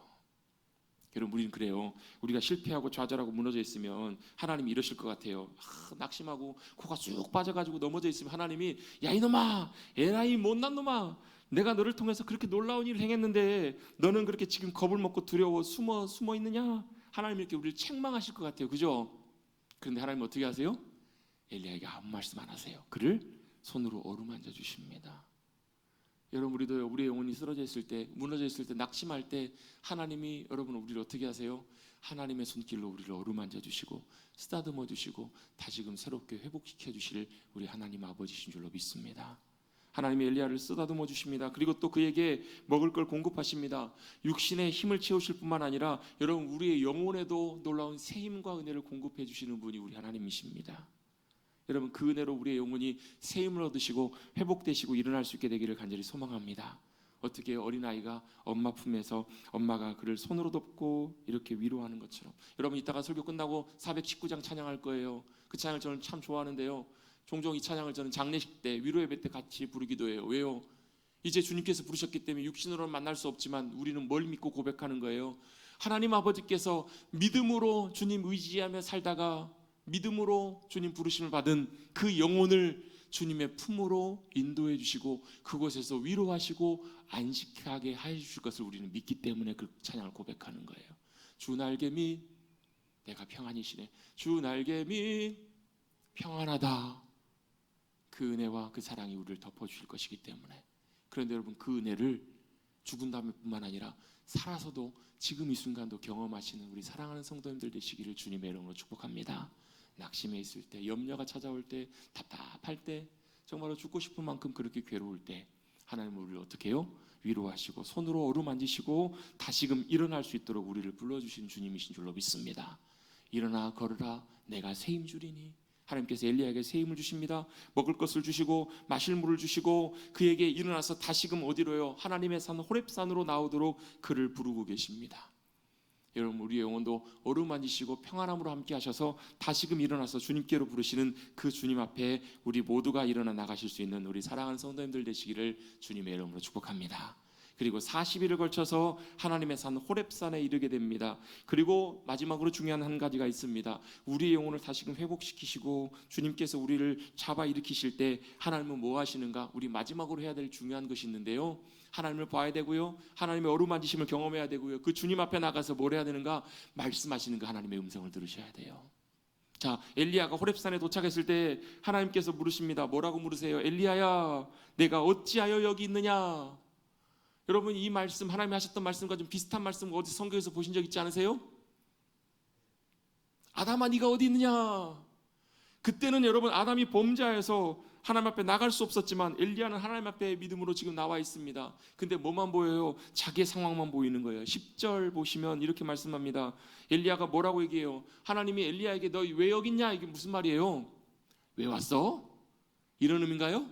여러분 우리는 그래요. 우리가 실패하고 좌절하고 무너져 있으면 하나님이 이러실 것 같아요. 낙심하고 코가 쑥 빠져가지고 넘어져 있으면 하나님이 야 이놈아, 에라이 못난 놈아, 내가 너를 통해서 그렇게 놀라운 일을 행했는데 너는 그렇게 지금 겁을 먹고 두려워 숨어 있느냐? 하나님이 이렇게 우리를 책망하실 것 같아요. 그죠? 그런데 하나님은 어떻게 하세요? 엘리야에게 아무 말씀 안 하세요. 그를 손으로 어루만져 주십니다. 여러분 우리도 우리의 영혼이 쓰러져 있을 때, 무너져 있을 때, 낙심할 때 하나님이 여러분 우리를 어떻게 하세요? 하나님의 손길로 우리를 어루만져 주시고 쓰다듬어 주시고 다시금 새롭게 회복시켜 주실 우리 하나님 아버지신 줄로 믿습니다. 하나님이 엘리야를 쓰다듬어 주십니다. 그리고 또 그에게 먹을 걸 공급하십니다. 육신의 힘을 채우실 뿐만 아니라 여러분 우리의 영혼에도 놀라운 새 힘과 은혜를 공급해 주시는 분이 우리 하나님이십니다. 여러분 그 은혜로 우리의 영혼이 새 힘을 얻으시고 회복되시고 일어날 수 있게 되기를 간절히 소망합니다. 어떻게 어린아이가 엄마 품에서 엄마가 그를 손으로 덮고 이렇게 위로하는 것처럼. 여러분 이따가 설교 끝나고 419장 찬양할 거예요. 그 찬양을 저는 참 좋아하는데요, 종종 이 찬양을 저는 장례식 때, 위로 예배 때 같이 부르기도 해요. 왜요? 이제 주님께서 부르셨기 때문에 육신으로는 만날 수 없지만 우리는 뭘 믿고 고백하는 거예요? 하나님 아버지께서 믿음으로 주님 의지하며 살다가 믿음으로 주님 부르심을 받은 그 영혼을 주님의 품으로 인도해 주시고 그곳에서 위로하시고 안식하게 해주실 것을 우리는 믿기 때문에 그 찬양을 고백하는 거예요. 주 날개 및 내가 평안이시네. 주 날개 및 평안하다. 그 은혜와 그 사랑이 우리를 덮어주실 것이기 때문에. 그런데 여러분 그 은혜를 죽은 다음에뿐만 아니라 살아서도 지금 이 순간도 경험하시는 우리 사랑하는 성도님들 되시기를 주님의 이름으로 축복합니다. 낙심해 있을 때, 염려가 찾아올 때, 답답할 때, 정말로 죽고 싶은 만큼 그렇게 괴로울 때 하나님은 우리를 어떻게 해요? 위로하시고 손으로 어루만지시고 다시금 일어날 수 있도록 우리를 불러주신 주님이신 줄로 믿습니다. 일어나 걸으라, 내가 새 힘 주리니. 하나님께서 엘리야에게 새 힘을 주십니다. 먹을 것을 주시고 마실 물을 주시고 그에게 일어나서 다시금 어디로요? 하나님의 산 호렙산으로 나오도록 그를 부르고 계십니다. 여러분, 우리의 영혼도 어루만지시고 평안함으로 함께 하셔서 다시금 일어나서 주님께로 부르시는 그 주님 앞에 우리 모두가 일어나 나가실 수 있는 우리 사랑하는 성도님들 되시기를 주님의 이름으로 축복합니다. 그리고 40일을 걸쳐서 하나님의 산 호렙산에 이르게 됩니다. 그리고 마지막으로 중요한 한 가지가 있습니다. 우리의 영혼을 다시금 회복시키시고 주님께서 우리를 잡아 일으키실 때 하나님은 뭐 하시는가? 우리 마지막으로 해야 될 중요한 것이 있는데요, 하나님을 봐야 되고요, 하나님의 어루만지심을 경험해야 되고요, 그 주님 앞에 나가서 뭘 해야 되는가? 말씀하시는 그 하나님의 음성을 들으셔야 돼요. 자, 엘리야가 호렙산에 도착했을 때 하나님께서 물으십니다. 뭐라고 물으세요? 엘리야야, 내가 어찌하여 여기 있느냐? 여러분, 이 말씀, 하나님이 하셨던 말씀과 좀 비슷한 말씀 어디 성경에서 보신 적 있지 않으세요? 아담아, 네가 어디 있느냐? 그때는 여러분, 아담이 범죄해서 하나님 앞에 나갈 수 없었지만 엘리야는 하나님 앞에 믿음으로 지금 나와 있습니다. 근데 뭐만 보여요? 자기의 상황만 보이는 거예요. 10절 보시면 이렇게 말씀합니다. 엘리야가 뭐라고 얘기해요? 하나님이 엘리야에게 너 왜 여기 있냐? 이게 무슨 말이에요? 왜 왔어? 이런 의미인가요?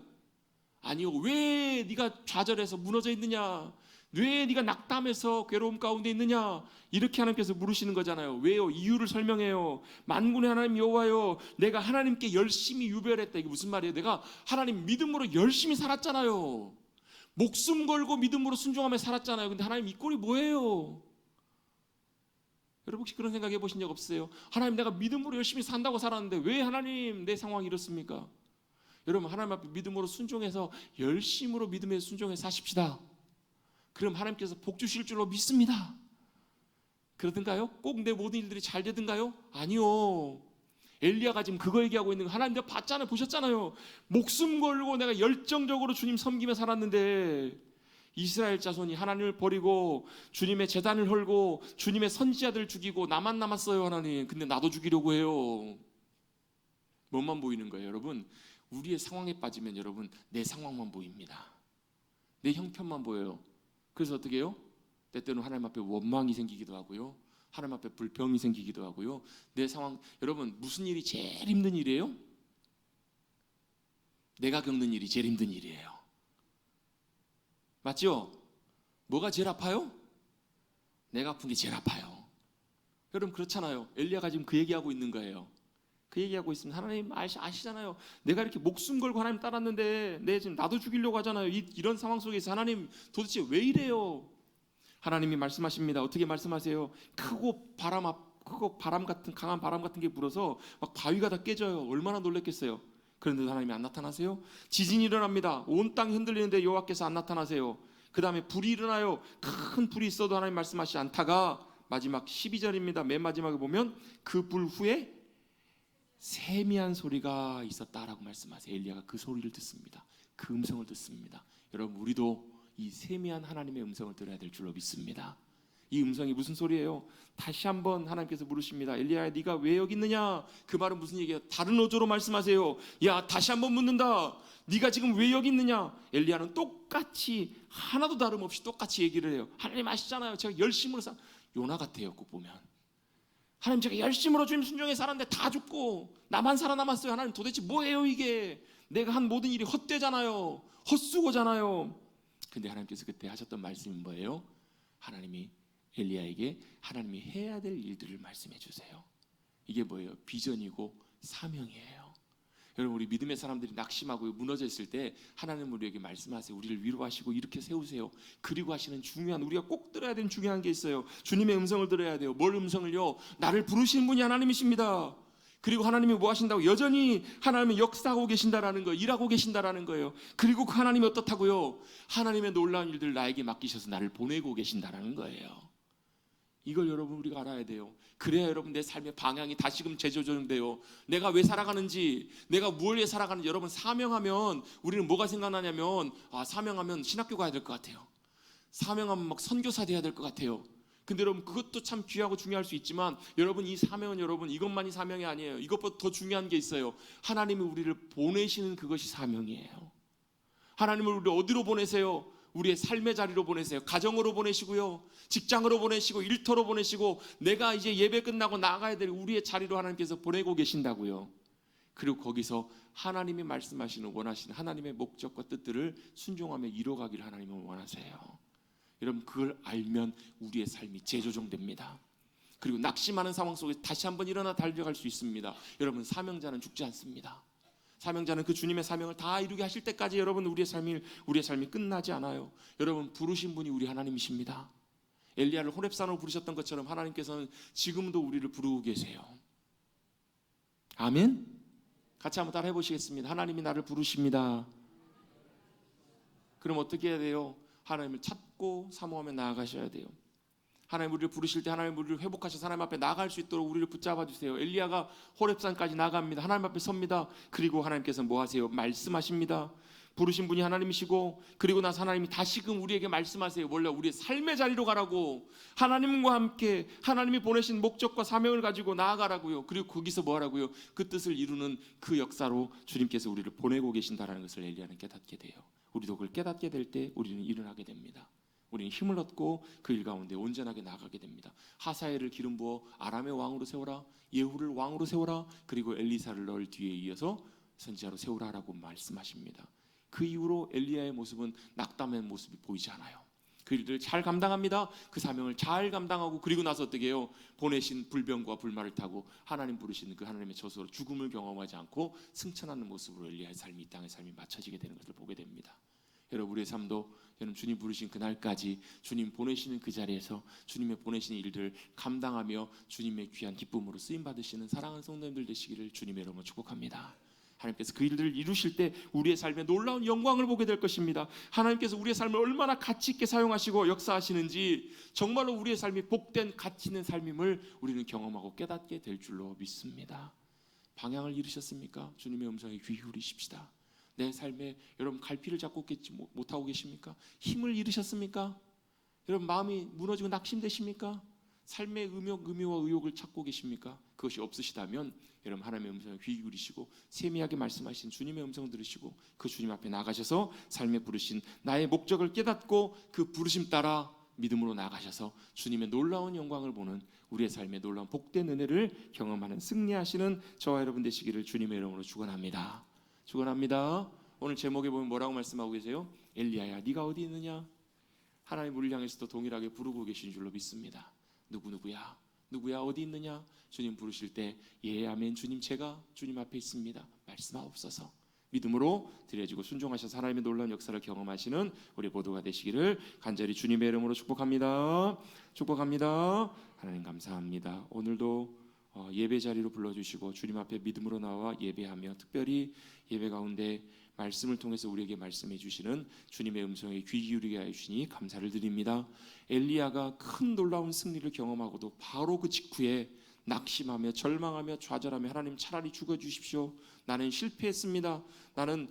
아니요. 왜 네가 좌절해서 무너져 있느냐? 왜 네가 낙담해서 괴로움 가운데 있느냐? 이렇게 하나님께서 물으시는 거잖아요. 왜요? 이유를 설명해요. 만군의 하나님 여호와여, 내가 하나님께 열심히 유별했다. 이게 무슨 말이에요? 내가 하나님 믿음으로 열심히 살았잖아요. 목숨 걸고 믿음으로 순종하며 살았잖아요. 근데 하나님 이 꼴이 뭐예요? 여러분, 혹시 그런 생각 해보신 적 없으세요? 하나님, 내가 믿음으로 열심히 산다고 살았는데 왜 하나님 내 상황이 이렇습니까? 여러분, 하나님 앞에 믿음으로 순종해서 열심으로 믿음에 순종해서 사십시다. 그럼 하나님께서 복 주실 줄로 믿습니다. 그러든가요? 꼭 내 모든 일들이 잘 되든가요? 아니요. 엘리야가 지금 그거 얘기하고 있는 거, 하나님 내가 봤잖아요. 보셨잖아요. 목숨 걸고 내가 열정적으로 주님 섬기며 살았는데 이스라엘 자손이 하나님을 버리고 주님의 제단을 헐고 주님의 선지자들 죽이고 나만 남았어요. 하나님, 근데 나도 죽이려고 해요. 뭐만 보이는 거예요? 여러분, 우리의 상황에 빠지면 여러분, 내 상황만 보입니다. 내 형편만 보여요. 그래서 어떻게 해요? 때때로는 하나님 앞에 원망이 생기기도 하고요, 하나님 앞에 불평이 생기기도 하고요. 내 상황, 여러분, 무슨 일이 제일 힘든 일이에요? 내가 겪는 일이 제일 힘든 일이에요. 맞죠? 뭐가 제일 아파요? 내가 아픈 게 제일 아파요. 여러분, 그렇잖아요. 엘리야가 지금 그 얘기하고 있는 거예요. 그 얘기하고 있으면 하나님 아시잖아요. 내가 이렇게 목숨 걸고 하나님 따랐는데 내 지금 나도 죽이려고 하잖아요. 이런 상황 속에서 하나님 도대체 왜 이래요? 하나님이 말씀하십니다. 어떻게 말씀하세요? 크고 바람 같은, 강한 바람 같은 게 불어서 막 바위가 다 깨져요. 얼마나 놀랐겠어요. 그런데도 하나님이 안 나타나세요? 지진이 일어납니다. 온 땅이 흔들리는데 여호와께서 안 나타나세요. 그 다음에 불이 일어나요. 큰 불이 있어도 하나님 말씀하시지 않다가 마지막 12절입니다. 맨 마지막에 보면 그 불 후에 세미한 소리가 있었다라고 말씀하세요. 엘리야가 그 소리를 듣습니다. 그 음성을 듣습니다. 여러분, 우리도 이 세미한 하나님의 음성을 들어야 될 줄로 믿습니다. 이 음성이 무슨 소리예요? 다시 한번 하나님께서 물으십니다. 엘리야야, 네가 왜 여기 있느냐? 그 말은 무슨 얘기예요? 다른 어조로 말씀하세요. 야, 다시 한번 묻는다. 네가 지금 왜 여기 있느냐? 엘리야는 똑같이, 하나도 다름없이 똑같이 얘기를 해요. 하나님 아시잖아요. 제가 열심으로 요나 같아요. 꼭 보면 하나님, 제가 열심으로 주님 순종해 살았는데 다 죽고 나만 살아남았어요. 하나님, 도대체 뭐예요 이게? 내가 한 모든 일이 헛되잖아요. 헛수고잖아요. 근데 하나님께서 그때 하셨던 말씀이 뭐예요? 하나님이 엘리야에게 하나님이 해야 될 일들을 말씀해 주세요. 이게 뭐예요? 비전이고 사명이에요. 여러분, 우리 믿음의 사람들이 낙심하고 무너져 있을 때 하나님 우리에게 말씀하세요. 우리를 위로하시고 이렇게 세우세요. 그리고 하시는 중요한, 우리가 꼭 들어야 되는 중요한 게 있어요. 주님의 음성을 들어야 돼요. 뭘 음성을요? 나를 부르시는 분이 하나님이십니다. 그리고 하나님이 뭐 하신다고? 여전히 하나님이 역사하고 계신다라는 거예요. 일하고 계신다라는 거예요. 그리고 그 하나님이 어떻다고요? 하나님의 놀라운 일들을 나에게 맡기셔서 나를 보내고 계신다라는 거예요. 이걸 여러분, 우리가 알아야 돼요. 그래야 여러분, 내 삶의 방향이 다시금 재조정돼요. 내가 왜 살아가는지, 내가 무엇을 위해 살아가는지. 여러분, 사명하면 우리는 뭐가 생각나냐면, 사명하면 신학교 가야 될 것 같아요. 사명하면 막 선교사 돼야 될 것 같아요. 근데 여러분 그것도 참 귀하고 중요할 수 있지만 여러분 이 사명은 여러분 이것만이 사명이 아니에요. 이것보다 더 중요한 게 있어요. 하나님이 우리를 보내시는 그것이 사명이에요. 하나님을 우리 어디로 보내세요? 우리의 삶의 자리로 보내세요. 가정으로 보내시고요, 직장으로 보내시고, 일터로 보내시고, 내가 이제 예배 끝나고 나가야 될 우리의 자리로 하나님께서 보내고 계신다고요. 그리고 거기서 하나님이 말씀하시는 원하시는 하나님의 목적과 뜻들을 순종하며 이뤄가기를 하나님은 원하세요. 여러분 그걸 알면 우리의 삶이 재조정됩니다. 그리고 낙심하는 상황 속에 다시 한번 일어나 달려갈 수 있습니다. 여러분 사명자는 죽지 않습니다. 사명자는 그 주님의 사명을 다 이루게 하실 때까지 여러분 우리의 삶이 끝나지 않아요. 여러분 부르신 분이 우리 하나님이십니다. 엘리야를 호렙산으로 부르셨던 것처럼 하나님께서는 지금도 우리를 부르고 계세요. 아멘. 같이 한번 따라 해보시겠습니다. 하나님이 나를 부르십니다. 그럼 어떻게 해야 돼요? 하나님을 찾고 사모하며 나아가셔야 돼요. 하나님 우리를 부르실 때 하나님 우리를 회복하셔서 하나님 앞에 나갈 수 있도록 우리를 붙잡아 주세요. 엘리야가 호렙산까지 나갑니다. 하나님 앞에 섭니다. 그리고 하나님께서 뭐 하세요? 말씀하십니다. 부르신 분이 하나님이시고, 그리고 나서 하나님이 다시금 우리에게 말씀하세요. 원래 우리의 삶의 자리로 가라고, 하나님과 함께 하나님이 보내신 목적과 사명을 가지고 나아가라고요. 그리고 거기서 뭐 하라고요? 그 뜻을 이루는 그 역사로 주님께서 우리를 보내고 계신다라는 것을 엘리야는 깨닫게 돼요. 우리도 그걸 깨닫게 될 때 우리는 일어나게 됩니다. 우리는 힘을 얻고 그 일 가운데 온전하게 나가게 됩니다. 하사엘을 기름 부어 아람의 왕으로 세워라, 예후를 왕으로 세워라, 그리고 엘리사를 널 뒤에 이어서 선지자로 세우라라고 말씀하십니다. 그 이후로 엘리야의 모습은 낙담한 모습이 보이지 않아요. 그 일들을 잘 감당합니다. 그 사명을 잘 감당하고, 그리고 나서 어떻게 해요? 보내신 불병과 불말을 타고 하나님 부르시는 그 하나님의 저수로 죽음을 경험하지 않고 승천하는 모습으로 엘리야의 삶이, 이 땅의 삶이 맞춰지게 되는 것을 보게 됩니다. 여러분 우리의 삶도 여러분 주님 부르신 그날까지 주님 보내시는 그 자리에서 주님의 보내시는 일들을 감당하며 주님의 귀한 기쁨으로 쓰임 받으시는 사랑하는 성도님들 되시기를 주님의 이름으로 축복합니다. 하나님께서 그 일들을 이루실 때 우리의 삶에 놀라운 영광을 보게 될 것입니다. 하나님께서 우리의 삶을 얼마나 가치 있게 사용하시고 역사하시는지, 정말로 우리의 삶이 복된 가치 있는 삶임을 우리는 경험하고 깨닫게 될 줄로 믿습니다. 방향을 잃으셨습니까? 주님의 음성에 귀 기울이십시다. 내 삶에 여러분 갈피를 잡고 못하고 계십니까? 힘을 잃으셨습니까? 여러분 마음이 무너지고 낙심되십니까? 삶의 의미와 의욕을 찾고 계십니까? 그것이 없으시다면 여러분 하나님의 음성에 귀 기울이시고 세미하게 말씀하신 주님의 음성을 들으시고 그 주님 앞에 나가셔서 삶에 부르신 나의 목적을 깨닫고 그 부르심 따라 믿음으로 나가셔서 주님의 놀라운 영광을 보는, 우리의 삶에 놀라운 복된 은혜를 경험하는, 승리하시는 저와 여러분 되시기를 주님의 이름으로 축원합니다. 축원합니다. 오늘 제목에 보면 뭐라고 말씀하고 계세요? 엘리야야 네가 어디 있느냐? 하나님 우리를 향해서도 동일하게 부르고 계신 줄로 믿습니다. 누구야 어디 있느냐? 주님 부르실 때 예 아멘 주님 제가 주님 앞에 있습니다 말씀하옵소서. 믿음으로 드려지고 순종하셔서 하나님의 놀라운 역사를 경험하시는 우리 모두가 되시기를 간절히 주님의 이름으로 축복합니다. 하나님 감사합니다. 오늘도 예배 자리로 불러주시고 주님 앞에 믿음으로 나와 예배하며, 특별히 예배 가운데 말씀을 통해서 우리에게 말씀해 주시는 주님의 음성에 귀 기울이게 하여 주시니 감사를 드립니다. 엘리야가 큰 놀라운 승리를 경험하고도 바로 그 직후에 낙심하며 절망하며 좌절하며 하나님 차라리 죽어주십시오. 나는 실패했습니다. 나는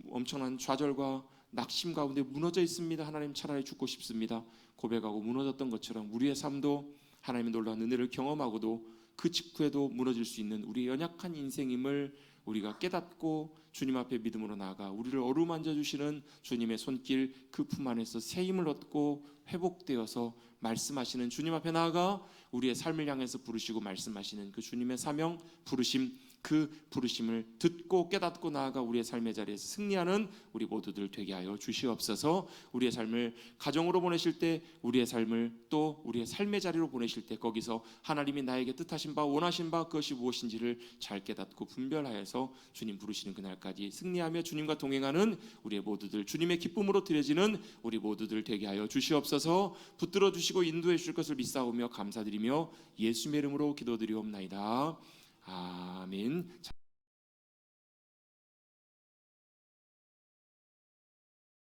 엄청난 좌절과 낙심 가운데 무너져 있습니다. 하나님 차라리 죽고 싶습니다. 고백하고 무너졌던 것처럼 우리의 삶도 하나님의 놀라운 은혜를 경험하고도 그 직후에도 무너질 수 있는 우리의 연약한 인생임을 우리가 깨닫고 주님 앞에 믿음으로 나아가 우리를 어루만져 주시는 주님의 손길, 그 품 안에서 새 힘을 얻고 회복되어서 말씀하시는 주님 앞에 나아가 우리의 삶을 향해서 부르시고 말씀하시는 그 주님의 사명, 부르심, 그 부르심을 듣고 깨닫고 나아가 우리의 삶의 자리에서 승리하는 우리 모두들 되게 하여 주시옵소서. 우리의 삶을 가정으로 보내실 때, 우리의 삶을 또 우리의 삶의 자리로 보내실 때 거기서 하나님이 나에게 뜻하신 바 원하신 바 그것이 무엇인지를 잘 깨닫고 분별하여서 주님 부르시는 그날까지 승리하며 주님과 동행하는 우리의 모두들, 주님의 기쁨으로 드려지는 우리 모두들 되게 하여 주시옵소서. 붙들어 주시고 인도해 주실 것을 믿사오며 감사드리며 예수님의 이름으로 기도드리옵나이다. 아멘.